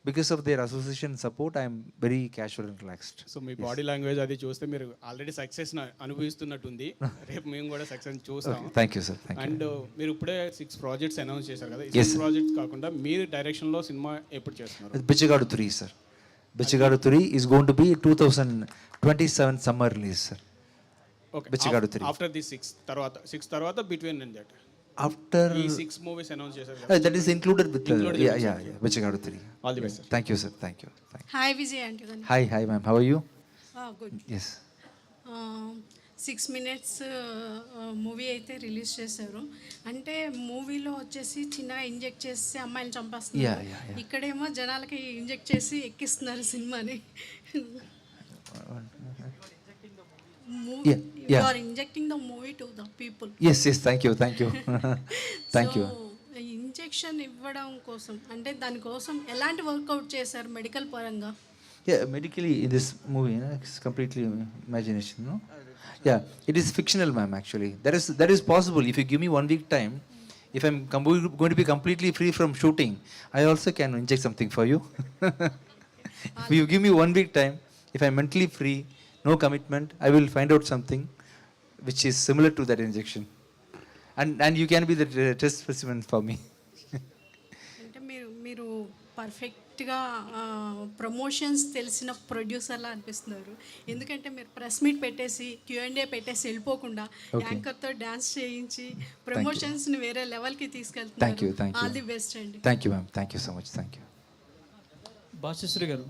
Because of their association support, I am very casual and relaxed. So me body language అది చూస్తే మీరు already success అనుభవిస్తున్నట్టుంది. రేపు మేము కూడా success చూస్తాం. Thank you, sir. Thank you. And మీరు ఇప్పుడే 6 projects announce చేశారు కదా. Yes, 6 ప్రాజెక్ట్స్ కాకుండా మీరు డైరెక్షన్లో సినిమా ఎప్పుడు చేస్తున్నారు? Bichigadu 3, sir. Bichigadu 3 is going to be 2027 summer release, sir. Okay. Bichigadu 3. After the 6 తర్వాత బిట్వీన్ అండ్ దట్ After ఈ 6 మూవీస్ అనౌన్స్ చేశారు కదా. that is included with Bichigadu 3. All the best. Thank you, sir. Thank you. Hi Vijay అంటే Hi, ma'am. How are you? Good. Yes. 6 minutes movie అయితే release చేశారు. అంటే మూవీలో వచ్చేసి చిన్నగా ఇంజెక్ట్ చేసి అమ్మాయిని చంపేస్తున్నారు. Yeah. ఇక్కడేమో జనాలకి ఇంజెక్ట్ చేసి ఎక్కిస్తున్నారు సినిమాని. Movie Yeah, you yeah. Are injecting the movie to the people. Yes, yes, thank you, thank you. Thank you. Injection ఇవ్వడం కోసం అంటే దానికోసం ఎలాంటి వర్కౌట్ చేశారు మెడికల్ పరంగా? Yeah, medically in this movie, it's completely imagination, no? Yeah, it is fictional, ma'am, actually. That is possible. If you give me 1 week time, if I'm going to be completely free from shooting, I also can inject something for you. If you give me 1 week time, if I'm mentally free, no commitment, I will find out something which is similar to that injection. And you can be the test specimen for me. అంటే మీరు పర్ఫెక్ట్గా promotions తెలిసిన ప్రొడ్యూసర్లా అనిపిస్తున్నారు. ఎందుకంటే మీరు press meet పెట్టేసి Q&A పెట్టేసి వెళ్ళిపోకుండా యాంకర్తో dance చేయించి ప్రమోషన్స్ని వేరే లెవెల్కి తీసుకెళ్తున్నారు. Thank you, thank you. All the best అండి. Thank you, ma'am. Thank you so much. Thank you. Bhashyasri గారు,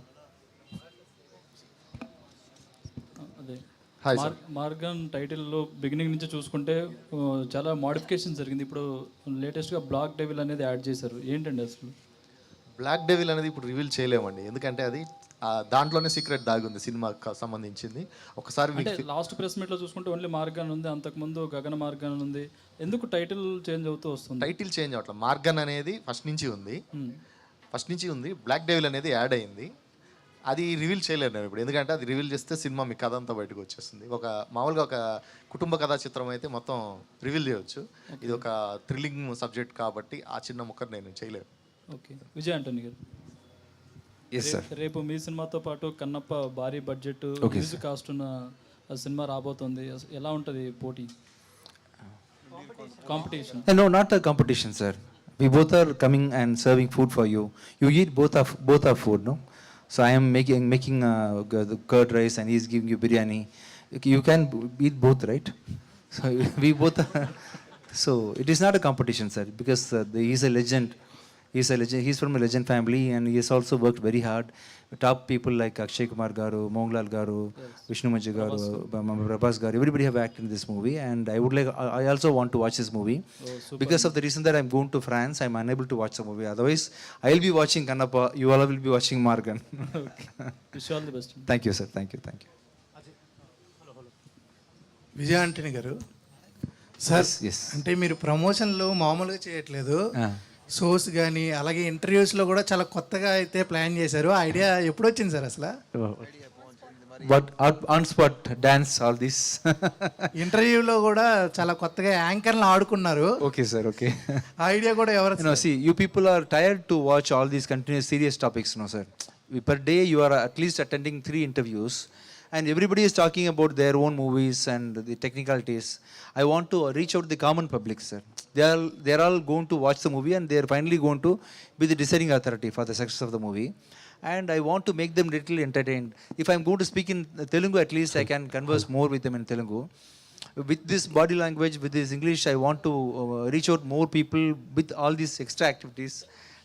అదే Hi, sir. మార్గన్ టైటిల్లో బిగినింగ్ నుంచి చూసుకుంటే చాలా మోడిఫికేషన్ జరిగింది. ఇప్పుడు లేటెస్ట్గా బ్లాక్ డెవిల్ అనేది యాడ్ చేశారు. ఏంటండి అసలు? బ్లాక్ డెవిల్ అనేది ఇప్పుడు రివీల్ చేయలేమండి, ఎందుకంటే అది దాంట్లోనే సీక్రెట్ దాగుంది సినిమాకి సంబంధించింది. ఒకసారి అంటే లాస్ట్ ప్రెస్ మీట్లో చూసుకుంటే ఓన్లీ మార్గన్ ఉంది, అంతకుముందు గగన మార్గన్ ఉంది. ఎందుకు టైటిల్ చేంజ్ అవుతూ వస్తుంది? టైటిల్ చేంజ్ అవట్లేదు. మార్గన్ అనేది ఫస్ట్ నుంచి ఉంది. బ్లాక్ డెవిల్ అనేది యాడ్ అయింది. అది రివీల్ చేయలేను నేను ఇప్పుడు, ఎందుకంటే అది రివీల్ చేస్తే సినిమా మీ కథ అంతా బయటకు వచ్చేస్తుంది. మామూలుగా ఒక కుటుంబ కథా చిత్రం అయితే మొత్తం రివీల్ చేయవచ్చు. ఇది ఒక థ్రిల్లింగ్ సబ్జెక్ట్ కాబట్టి ఆ చిన్న ముక్కర్ నేను చేయలేను. ఓకే, విజయ్ ఆంటనీ గారు, Yes, sir. రేపు మీ సినిమాతో పాటు కన్నప్ప భారీ బడ్జెట్ మ్యూజిక్ కాస్ట్ ఉన్న సినిమా రాబోతుంది. ఎలా ఉంటుంది పోటీ, competition? No, not a competition, sir. We both are coming and serving food for you. You eat both our food, no? So I am making the curd rice and he's giving you biryani. You can eat both, right? So we both are. So it is not a competition, sir, because he's a legend. He's from a legend family and he has also worked very hard. Top people like Akshay Kumar garu, Mohanlal garu, Vishnu Manchu garu, Prabhas garu, everybody have acted in this movie, and I also want to watch this movie. Because of the reason that I'm going to France, I'm unable to watch the movie. Otherwise, I'll be watching Kannappa, you all will be watching Margan. Wish all the best. Thank you, sir. Thank you. Vijay Antony గారు, sir, Yes. అంటే మీరు ప్రమోషన్లు మామూలుగా చేయట్లేదు, Ah. Shows కానీ అలాగే ఇంటర్వ్యూస్లో కూడా చాలా కొత్తగా అయితే ప్లాన్ చేశారు. ఆ ఐడియా ఎప్పుడు వచ్చింది సార్ అసలు? But on spot dance, all this. ఇంటర్వ్యూలో కూడా చాలా కొత్తగా యాంకర్లు ఆడుకున్నారు. Okay, sir. Okay. ఆ ఐడియా కూడా ఎవరు? See, you people are tired to watch all these continuous serious topics, no, sir. Per day, you are at least attending 3 interviews, and everybody is talking about their own movies and the technicalities. I want to reach out to the common public, sir. They are all going to watch the movie, and they are finally going to be the deciding authority for the success of the movie. And I want to make them little entertained. If I'm going to speak in Telugu, at least I can converse more with them in Telugu. With this body language, with this English, I want to reach out more people with all these extra activities.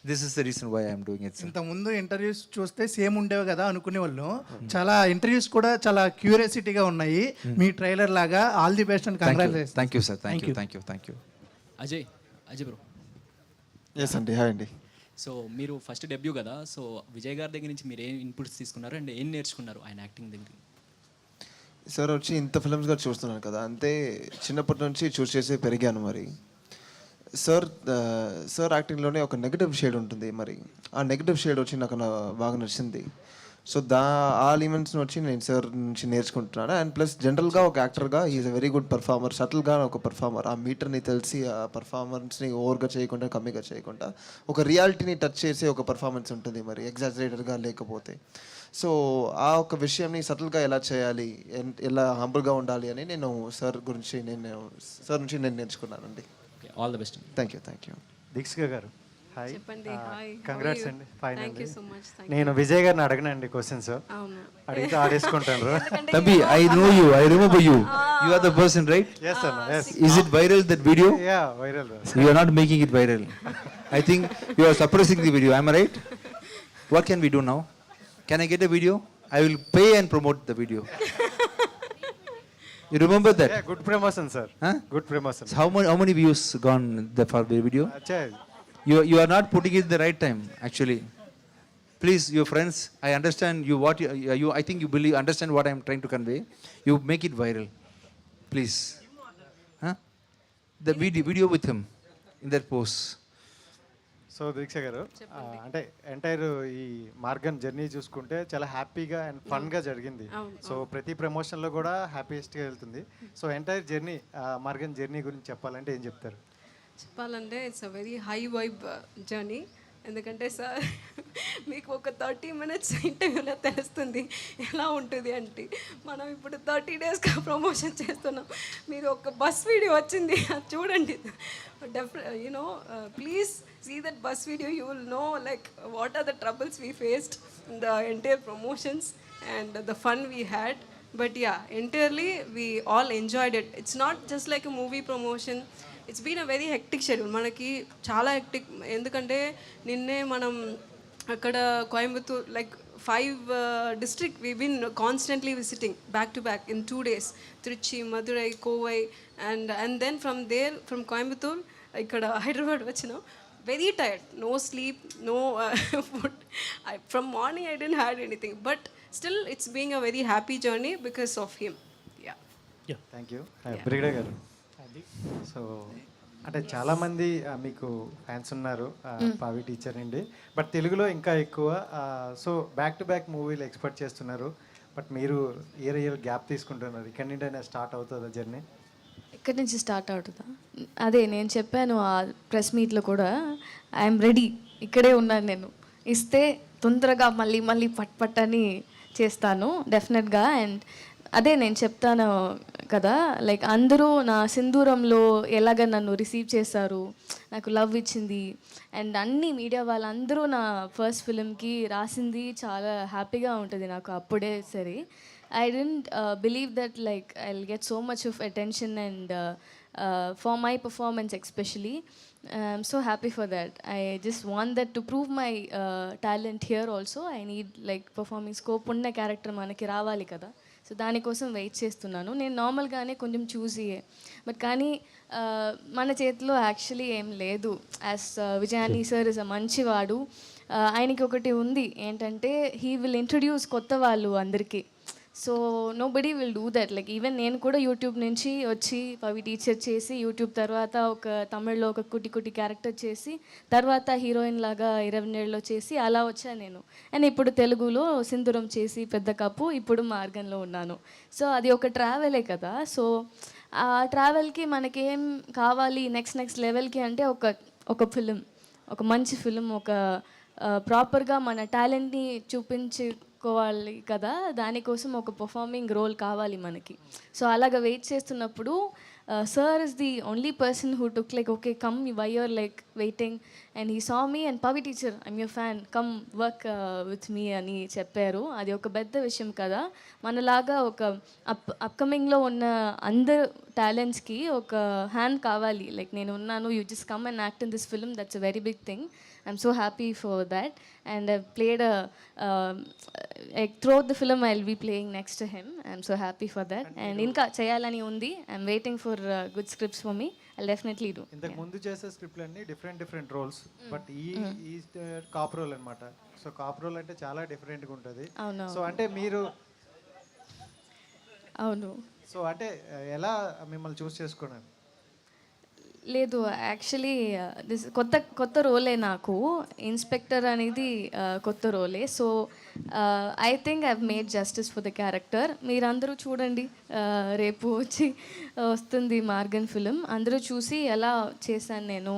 This is the reason why I am doing it, sir. ఇంతకుముందు interviews చూస్తే same ఉండేవి కదా అనుకునే వాళ్ళు. చాలా interviews కూడా చాలా క్యూరియాసిటీగా ఉన్నాయి. మీ ట్రైలర్ లాగా. All the best and congratulations. Thank you, sir. Thank you. Ajay bro. Yes అండి, హాయ్ అండి. సో మీరు ఫస్ట్ డెబ్యూ కదా, సో విజయ్ గారి దగ్గర నుంచి మీరు ఏం ఇన్పుట్స్ తీసుకున్నారు అండ్ ఏం నేర్చుకున్నారు ఆయన యాక్టింగ్ దగ్గర? సార్ వచ్చి ఇంత ఫిల్మ్స్ కూడా చూస్తున్నాను కదా, అంతే చిన్నప్పటి నుంచి చూస్ చేసి పెరిగాను. మరి సార్ యాక్టింగ్లోనే ఒక నెగిటివ్ షేడ్ ఉంటుంది. మరి ఆ నెగిటివ్ షేడ్ వచ్చి నాకు బాగా నచ్చింది. సో ఆ ఎలిమెంట్స్ని వచ్చి నేను సార్ నుంచి నేర్చుకుంటున్నాను. అండ్ ప్లస్ జనరల్గా ఒక యాక్టర్గా is a very good performer, సటిల్గా ఒక పర్ఫార్మర్. ఆ మీటర్ని తెలిసి ఆ పర్ఫార్మెన్స్ని ఓవర్గా చేయకుండా, కమ్మిగా చేయకుండా ఒక రియాలిటీని టచ్ చేసే ఒక పర్ఫార్మెన్స్ ఉంటుంది, మరి ఎగ్జాజరేటర్గా లేకపోతే. సో ఆ ఒక విషయంని సటిల్గా ఎలా చేయాలి, ఎలా హంబుల్గా ఉండాలి అని నేను సార్ నుంచి నేర్చుకున్నానండి. All the best. Thank you. Deekshika గారు, హాయ్. చెప్పండి. హాయ్, కంగ్రాట్స్ అండి. Thank you so much. నేను విజయ్ గారిని అడగనండి క్వశ్చన్స్, అడిగితే ఆడేసుకుంటాను. Tabi, I know you. I remember you. You are the person, right? Yes, sir. Yes. Is it viral, that video? Yeah, viral. You are not making it viral. I think you are suppressing the video. Am I right? What can we do now? Can I get a video? I will pay and promote the video. You remember that? Yeah, good promotion, sir. Huh? Good promotion. So how many views gone for the video? Achha, You are not putting it in the right time, actually. please, your friends, I understand you what you I think you believe understand what I'm trying to convey. You make it viral, please. Huh? The video with him in that post. So Deeksha గారు అంటే entire ఈ Morgan journey చూసుకుంటే చాలా హ్యాపీగా and ఫన్గా జరిగింది. So ప్రతి ప్రమోషన్లో కూడా హ్యాపీయెస్ట్గా వెళ్తుంది. So entire journey Maargan journey గురించి చెప్పాలంటే ఏం చెప్తారు? చెప్పాలంటే it's a very high vibe journey. ఎందుకంటే సార్ మీకు ఒక 30 minutes ఇంటర్వ్యూలో తెలుస్తుంది ఎలా ఉంటుంది అంటే, మనం ఇప్పుడు 30 daysగా ప్రమోషన్ చేస్తున్నాం. మీరు ఒక బస్ వీడియో వచ్చింది అది చూడండి. You know please see that bus video, you will know like what are the troubles we faced in the entire promotions and the fun we had. But yeah, entirely we all enjoyed it. It's not just like a movie promotion. It's been a very hectic schedule. మనకి చాలా hectic. ఎందుకంటే నిన్నే మనం అక్కడ Coimbatore like 5 district we've been constantly visiting back to back in 2 days. Trichy, Madurai, Kovai and then from there from Coimbatore ఇక్కడ హైదరాబాద్ వచ్చినాం. Very tired, no sleep, no food. From morning I didn't had anything, but still it's being a very happy journey because of him. Thank you. Brigadier గారు, so అంటే చాలామంది మీకు fans ఉన్నారు పావి teacher అండి, but తెలుగులో ఇంకా ఎక్కువ. సో బ్యాక్ టు బ్యాక్ మూవీలు ఎక్స్పెక్ట్ చేస్తున్నారు, బట్ మీరు ఇయర్ గ్యాప్ తీసుకుంటున్నారు. ఇక్కడ నుండి స్టార్ట్ అవుతుందా జర్నీ? ఇక్కడి నుంచి స్టార్ట్ అవుతుందా? అదే నేను చెప్పాను ఆ ప్రెస్ మీట్లో కూడా, ఐఎమ్ రెడీ, ఇక్కడే ఉన్నాను నేను. ఇస్తే తొందరగా మళ్ళీ పట్ అని చేస్తాను డెఫినెట్గా. అండ్ అదే నేను చెప్తాను కదా, లైక్ అందరూ నా సింధూరంలో ఎలాగ నన్ను రిసీవ్ చేశారు, నాకు లవ్ ఇచ్చింది. అండ్ అన్ని మీడియా వాళ్ళందరూ నా ఫస్ట్ ఫిలింకి రాసింది చాలా హ్యాపీగా ఉంటుంది నాకు అప్పుడే సరే. I didn't believe that like I'll get so much of attention and for my performance especially. I'm so happy for that. I just want that to prove my talent here also. I need like performing scope ఉన్న character మనకి రావాలి కదా, so దానికోసం wait చేస్తున్నాను. నేను నార్మల్గానే కొంచెం చూసియే, but కానీ మన చేతిలో యాక్చువల్లీ ఏం లేదు. యాజ్ విజయాని సార్ ఇస్ అ మంచివాడు. ఆయనకి ఒకటి ఉంది ఏంటంటే, హీ విల్ ఇంట్రడ్యూస్ కొత్త వాళ్ళు అందరికీ. So nobody will do that. Like even నేను కూడా యూట్యూబ్ నుంచి వచ్చి పవి టీచర్ చేసి, యూట్యూబ్ తర్వాత ఒక తమిళ్లో ఒక కుట్టి క్యారెక్టర్ చేసి, తర్వాత హీరోయిన్ లాగా 20 ఏళ్ళలో చేసి అలా వచ్చాను నేను. అండ్ ఇప్పుడు తెలుగులో సింధూరం చేసి పెద్ద కప్పు, ఇప్పుడు మార్గంలో ఉన్నాను. సో అది ఒక ట్రావెలే కదా. సో ఆ ట్రావెల్కి మనకేం కావాలి నెక్స్ట్ లెవెల్కి అంటే ఒక ఫిలిం, ఒక మంచి ఫిలిం, ఒక ప్రాపర్గా మన టాలెంట్ని చూపించుకోవాలి కదా. దానికోసం ఒక పర్ఫార్మింగ్ రోల్ కావాలి మనకి. సో అలాగ వెయిట్ చేస్తున్నప్పుడు sir is the only person who took like okay come why your like waiting, and he saw me and Pavi teacher I'm your fan, come work with me అని చెప్పారు. అది ఒక పెద్ద విషయం కదా. మనలాగా ఒక అప్కమింగ్లో ఉన్న అందరు టాలెంట్స్కి ఒక హ్యాండ్ కావాలి. లైక్ నేను ఉన్నాను, you just come and act in this film, that's a very big thing. I'm so happy for that, and I've played throughout the film I'll be playing next to him. I'm so happy for that, and inka cheyalani undi. I'm waiting for good scripts for me. I'll definitely do. ఇంతకు ముందు చేసే స్క్రిప్ట్లు అన్ని different roles, but ఈ cop role అనమాట. So cop role అంటే చాలా డిఫరెంట్గా ఉంటుంది. సో అంటే మీరు అవును, సో అంటే ఎలా మిమ్మల్ని చూస్ చేసుకున్నారు? లేదు యాక్చువల్లీ దిస్ కొత్త రోలే నాకు. ఇన్స్పెక్టర్ అనేది కొత్త రోలే. So I think I've made justice for the character. మీరందరూ చూడండి, రేపు వస్తుంది మార్గన్ ఫిలిం. అందరూ చూసి ఎలా చేశాను నేను,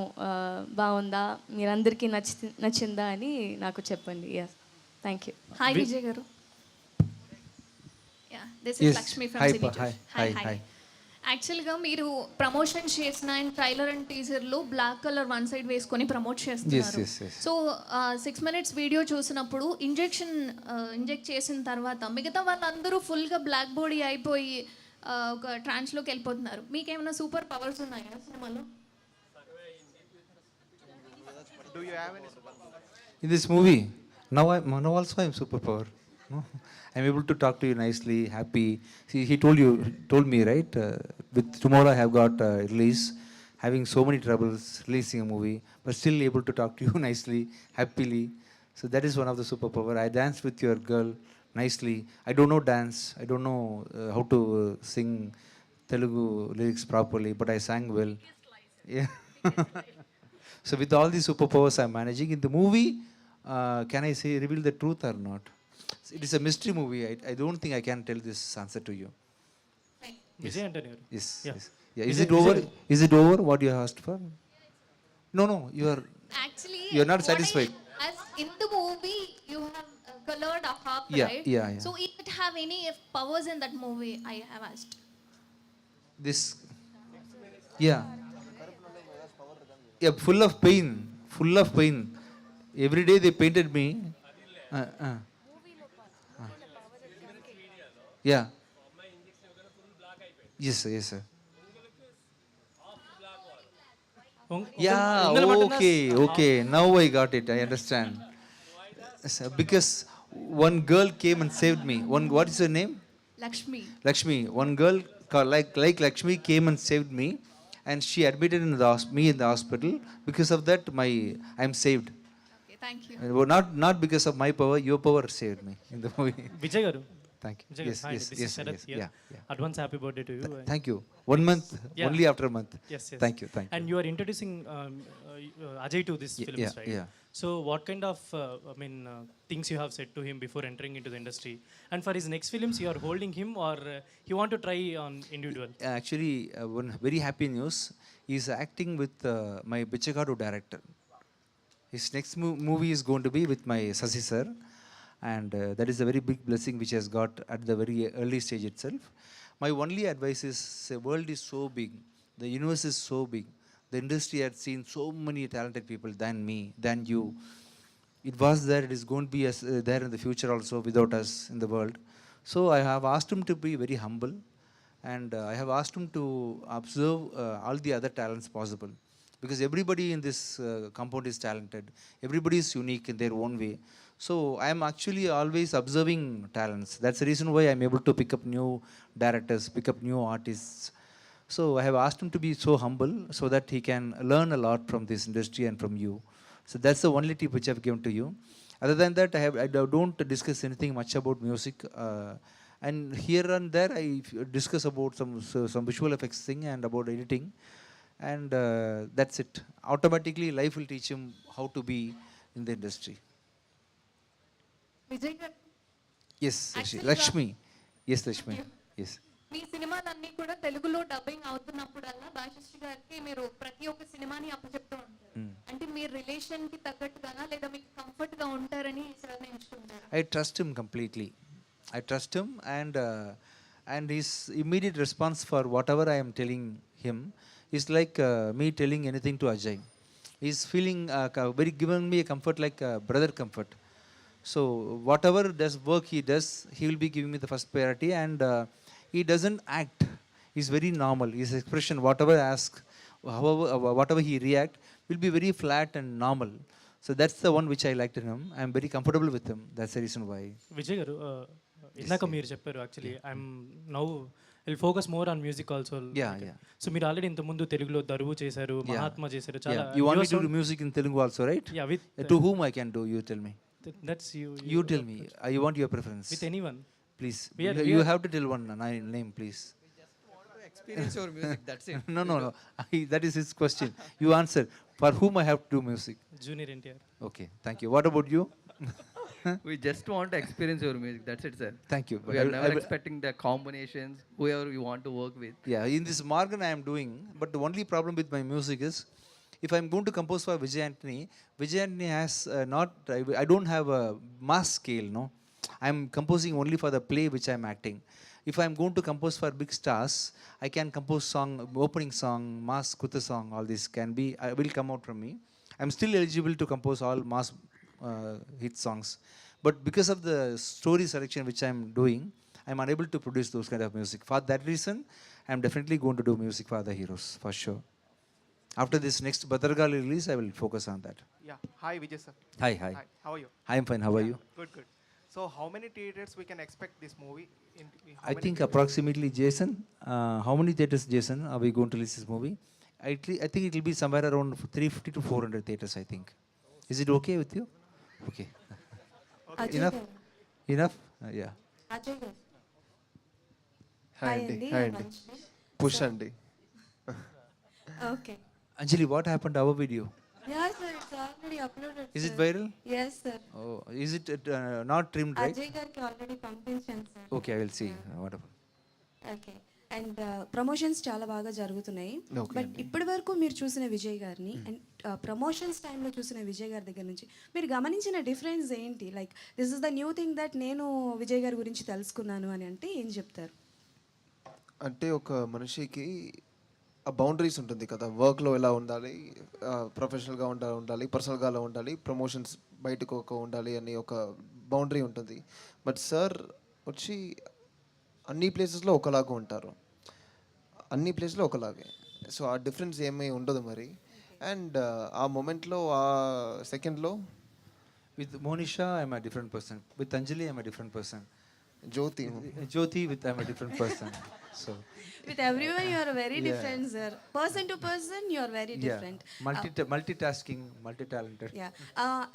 బాగుందా, మీరందరికీ నచ్చిందా అని నాకు చెప్పండి. Yes, thank you. Hi Vijay గారు. This is Lakshmi from cine. Hi. యాక్చువల్గా మీరు ప్రమోషన్ చేసిన అండ్ ట్రైలర్ అండ్ టీజర్లో బ్లాక్ కలర్ వన్ సైడ్ వేసుకొని ప్రమోట్ చేస్తున్నారు. సో 6 minutes వీడియో చూసినప్పుడు ఇంజెక్ట్ చేసిన తర్వాత మిగతా వాళ్ళందరూ ఫుల్గా బ్లాక్ బాడీ అయిపోయి ఒక ట్రాన్స్లోకి వెళ్ళిపోతున్నారు. మీకేమైనా సూపర్ పవర్స్ ఉన్నాయా సినిమాలో? In this movie, now also I'm superpower. No? I'm able to talk to you nicely, happy. See, he told me, right? With tomorrow I have got release, having so many troubles releasing a movie, but still able to talk to you nicely, happily. So that is one of the superpower. I danced with your girl nicely. I don't know dance. I don't know how to sing Telugu lyrics properly, but I sang well. Yeah. So with all these superpowers I'm managing in the movie, can I say reveal the truth or not? It is a mystery movie. I don't think I can tell this answer to you. Vijay Antony garu. Yes. Yeah. Yes. Yeah. Is Vijay- it over? Vijay- Is it over? What you asked for? No. Actually, You're not what I- satisfied. as in the movie, you have colored a harp, Yeah, right? yeah, yeah. So, if it have any powers in that movie, I have asked. This. Yeah. Yeah. Full of pain. Full of pain. Every day they painted me. Yeah. Yes, sir. Yes, sir. Yeah, okay. Now I got it. I understand. Yes, sir, because one girl came and saved me. What is her name? Lakshmi. Lakshmi. One girl like Lakshmi came and saved me, and she admitted me in the hospital. Because of that, I'm saved. Okay, thank you. Not because of my power. Your power saved me in the movie. Vijay garu. Thank you. Vijay, Yes, hi, yes, this yes, is Sharath yes. here. Yeah. Advance happy birthday to you. Thank you. 1 month. Yeah. Only after a month. Yes, yes. Thank you. And you are introducing Ajay to this films, yeah, right? yeah. So what kind of things you have said to him before entering into the industry? And for his next films, you are holding him, or you want to try on individual? Actually, one very happy news. He's acting with my Bichagadu director. His next movie is going to be with my Sasi sir, and that is a very big blessing which has got at the very early stage itself. My only advice is, the world is so big, the universe is so big, the industry had seen so many talented people than me, than you. It was there, it is going to be there in the future also without us in the world. So I have asked him to be very humble, and I have asked him to observe all the other talents possible, because everybody in this compound is talented, everybody is unique in their own way. So I am actually always observing talents. That's the reason why I'm able to pick up new directors, pick up new artists. So I have asked him to be so humble so that he can learn a lot from this industry and from you. So that's the only tip which I've given to you. Other than that, I don't discuss anything much about music. And here and there, I discuss about some visual effects thing and about editing. And that's it. Automatically, life will teach him how to be in the industry. Vijay garu, Yes, Actually, Lakshmi. Yes, Lakshmi. Yes. మీ సినిమాలన్నీ కూడా తెలుగులో dubbing అవుతున్నప్పుడల్లా Bhashasree గారికి మీరు ప్రతి ఒక్క సినిమాని అప్పచెప్తూ ఉంటారు. అంటే మీ రిలేషన్ కి తగ్గట్టుగానా, లేదా మీకు కంఫర్ట్ గా ఉంటారని సార్ ఎంచుకుంటారు? I trust him completely. I trust him, and his immediate response for whatever I am telling him is like me telling anything to Ajay. He's feeling giving me a comfort like brother comfort. So whatever work he does, he will be giving me the first priority, and he doesn't act. He's very normal. His expression, whatever I ask, whatever he react, will be very flat and normal. So that's the one which I liked in him. I'm very comfortable with him. That's the reason why. Vijay గారు, ఇందాక మీరు చెప్పారు actually I'm now will focus more on music also. Yeah. So మీరు already ఇంత ముందు తెలుగులో దరువు చేశారు, మహాత్మా చేశారు, చాలా. You want me to do music in Telugu also, right? Yeah, with To whom I can do? You tell me. that's you. You tell me. You want your preference? With anyone. Please. We are- You we are- have to tell one name, please. Experience your music, that's it. No. That is his question. You answer. For whom I have to do music? Junior NTR. Okay. Thank you. What about you? We just want to experience your music, that's it, sir. Thank you. We are never expecting the combinations, whoever you want to work with. Yeah, in this Morgan I am doing, but the only problem with my music is, if I'm going to compose for Vijay Antony has I don't have a mass scale, no. I'm composing only for the play which I'm acting. If I'm going to compose for big stars, I can compose opening song, mass kutha song, all this will come out from me. I'm still eligible to compose all mass hit songs. But because of the story selection which I'm doing, I'm unable to produce those kind of music. For that reason, I'm definitely going to do music for the heroes, for sure. After this next Bhadragali release, I will focus on that. Yeah. Hi, Vijay sir. Hi. Hi. How are you? I'm fine. How are you? Good. So, how many theaters we can expect this movie in? I think approximately, Jason, how many theaters, Jason, are we going to release this movie? I think it will be somewhere around 350 to 400 theaters, I think. Is it okay with you? Okay. Enough? Enough? Yeah. Ajay గారు hi అండి hi అండి push అండి okay Anjali, what happened to our video? Yeah sir it's already uploaded Is it viral? yes sir Oh, is it not trimmed, right? Ajay గారికి already పంపించాను sir Okay, I will see. Whatever. Okay and promotions చాలా బాగా జరుగుతున్నాయి Okay but ఇప్పటి వరకు మీరు చూసిన విజయ్ గారిని అండ్ ప్రమోషన్స్ టైంలో చూసిన విజయ్ గారి దగ్గర నుంచి మీరు గమనించిన డిఫరెన్స్ ఏంటి like this is the new thing that నేను విజయ్ గారి గురించి తెలుసుకున్నాను అని అంటే ఏం చెప్తారు? అంటే ఒక మనిషికి ఆ బౌండరీస్ ఉంటుంది కదా, వర్క్లో ఎలా ఉండాలి, ప్రొఫెషనల్గా ఉండాలి, పర్సనల్గా ఎలా ఉండాలి, ప్రమోషన్స్ బయటకు ఒక ఉండాలి అని ఒక బౌండరీ ఉంటుంది. బట్ సార్ వచ్చి అన్ని ప్లేసెస్లో ఒకలాగా ఉంటారు, అన్ని ప్లేస్లో ఒకలాగే. సో ఆ డిఫరెన్స్ ఏమీ ఉండదు మరి. అండ్ ఆ మూమెంట్లో ఆ సెకండ్లో With Monisha, I'm a different person. With Anjali, I'm a different person. Jyothi I'm a different person. So, With everyone you are very different sir. Person to person you are very different. multitasking, multi-talented. Yeah.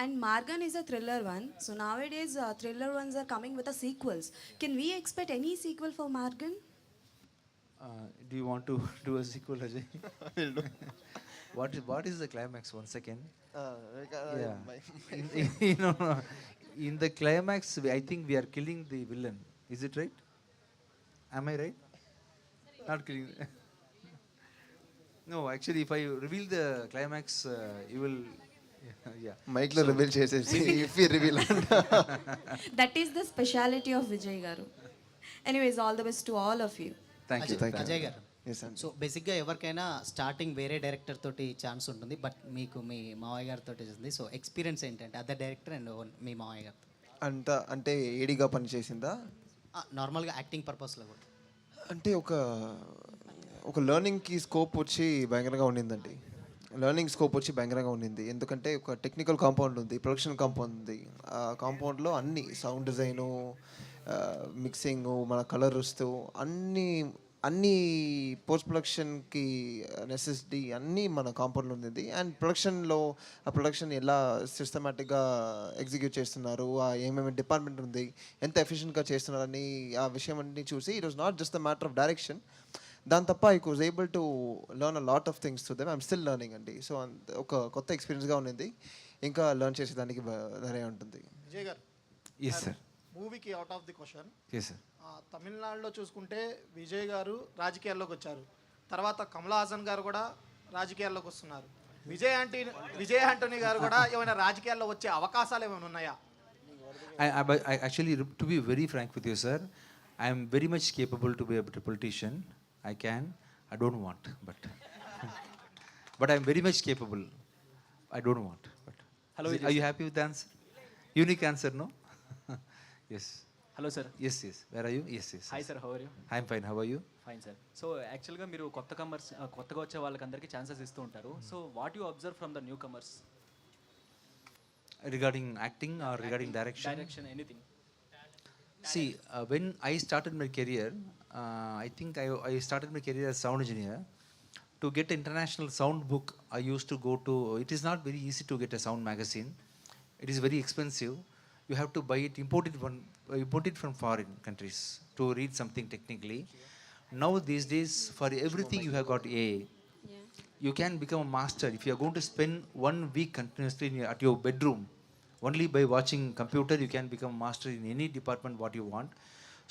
And Margan is a thriller one. So nowadays thriller ones are coming with a sequels. Can we expect any sequel for Margan? Do you want to do a sequel, Ajay? What is the climax? One second. No. In the climax, I think we are killing the villain. Is it right? Am I right? Not killing. No, actually, if I reveal the climax, you will. Yeah. మైక్లో reveal చేసేసి if you reveal That is the speciality of Vijay garu. Anyways, all the best to all of you. Thank you Ajay గారు yes అండి. So బేసిక్గా ఎవరికైనా starting వేరే director తోటి chance ఉంటుంది, but మీకు మీ మావయ్య గారితో ఉంది. సో ఎక్స్పీరియన్స్ ఏంటంటే అదర్ డైరెక్టర్ అండ్ మీ మావయ్య గారితో అంటే ఏడిగా పనిచేసిందా? నార్మల్గా యాక్టింగ్ పర్పస్లో కూడా అంటే ఒక లెర్నింగ్కి స్కోప్ వచ్చి భయంకరంగా ఉండిందండి. లెర్నింగ్ స్కోప్ వచ్చి భయంకరంగా ఉండింది. ఎందుకంటే ఒక టెక్నికల్ కాంపౌండ్ ఉంది, ప్రొడక్షన్ కాంపౌండ్ ఉంది. ఆ కాంపౌండ్లో అన్ని సౌండ్ డిజైను, మిక్సింగ్, మన కలర్ వస్తూ అన్ని పోస్ట్ ప్రొడక్షన్కి నెసెసిటీ అన్నీ మన కాంపౌండ్లో ఉంది. అండ్ ప్రొడక్షన్లో ఆ ప్రొడక్షన్ ఎలా సిస్టమేటిక్గా ఎగ్జిక్యూట్ చేస్తున్నారు, ఆ ఏమేమి డిపార్ట్మెంట్ ఉంది, ఎంత ఎఫిషియెంట్గా చేస్తున్నారని ఆ విషయం అన్ని చూసి it was not just the matter of direction. దాని తప్ప I was able to learn a lot of things to them. I'm still learning అండి. సో ఒక కొత్త ఎక్స్పీరియన్స్గా ఉన్నది, ఇంకా లెర్న్ చేసేదానికి ధైర్యం ఉంటుంది. విజయ్ గారు, Yes, sir. మూవీకి out of the question. Yes, sir. తమిళనాడులో చూసుకుంటే విజయ్ గారు రాజకీయాల్లోకి వచ్చారు, తర్వాత కమల్ హాసన్ గారు కూడా రాజకీయాల్లోకి వస్తున్నారు. విజయ్ ఆంటోనీ గారు కూడా ఏమైనా రాజకీయాల్లో వచ్చే అవకాశాలు ఏమైనా ఉన్నాయా? I actually, to be very frank with you, sir, I am very much capable to be a politician. I can. I don't want, but I am very much capable. I don't want, but. Hello, Are you happy with the answer? Unique answer, no? Yes. Hello sir. Yes. Where are you? Yes. Hi sir, how are you? I'm fine. How are you? Fine sir. So యాక్చువల్గా మీరు కొత్తగా వచ్చే వాళ్ళకందరికీ chances ఇస్తూ ఉంటారు. So what you observe from the newcomers Regarding acting or regarding direction? Direction anything. See, when I started my career, I think I started my career as sound engineer. To get international sound book, I used to go to. It is not very easy to get a sound magazine. It is very expensive. You have to buy it, import it from foreign countries to read something technically. Now these days, for everything you have got AI. You can become a master if you are going to spend 1 week continuously at your bedroom. Only by watching computer you can become a master in any department what you want.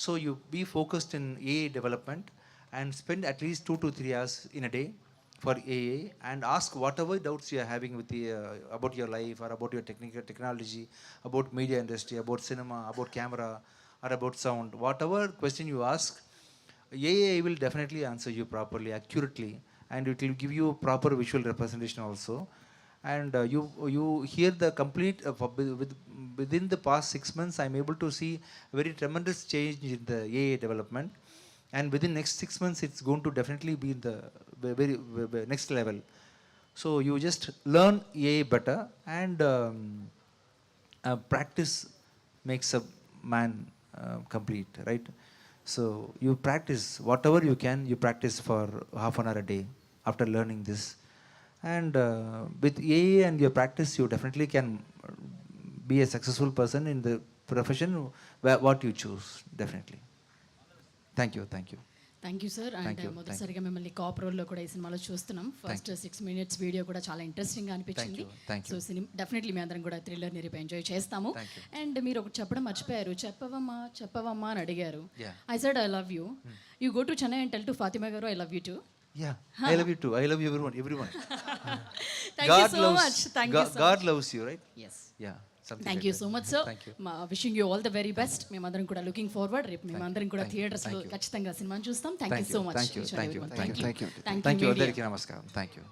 So you be focused in AI development and spend at least 2 to 3 hours in a day for AI and ask whatever doubts you are having with about your life or about your technology, about media industry, about cinema, about camera or about sound. Whatever question you ask, AI will definitely answer you properly, accurately, and it will give you proper visual representation also. And you hear the complete within the past 6 months I am able to see a very tremendous change in the AI development, and within next 6 months it's going to definitely be in the very next level. So you just learn AI better, and practice makes a man complete, right? So you practice whatever you can, you practice for half an hour a day after learning this. And with AI and your practice, you definitely can be a successful person in the profession, what you choose, definitely. Thank you. Thank you sir. And మొదటిసారిగా మిమ్మల్ని cap రోల్లో కూడా ఈ సినిమాలో చూస్తున్నాం. First 6 minutes video కూడా చాలా ఇంట్రెస్టింగ్గా అనిపించింది. సో డెఫినెట్లీ మీ అందరం కూడా థ్రిల్లర్ని రేపు ఎంజాయ్ చేస్తాము. అండ్ మీరు ఒకటి చెప్పడం మర్చిపోయారు, చెప్పవమ్మా అని అడిగారు. I said I love you. You go to Chennai and tell to Fatima గారు I love you too. Yeah, I love you too. I love you everyone. Thank you so much. Thank you so God loves you, right? Yes. Yeah. Thank you so much sir. Wishing you all the very best. మేమందరం కూడా looking forward. రేపు మేమందరం కూడా థియేటర్స్లో ఖచ్చితంగా సినిమాని చూస్తాం. Thank you so much. Thank you. అందరికీ నమస్కారం. Thank you.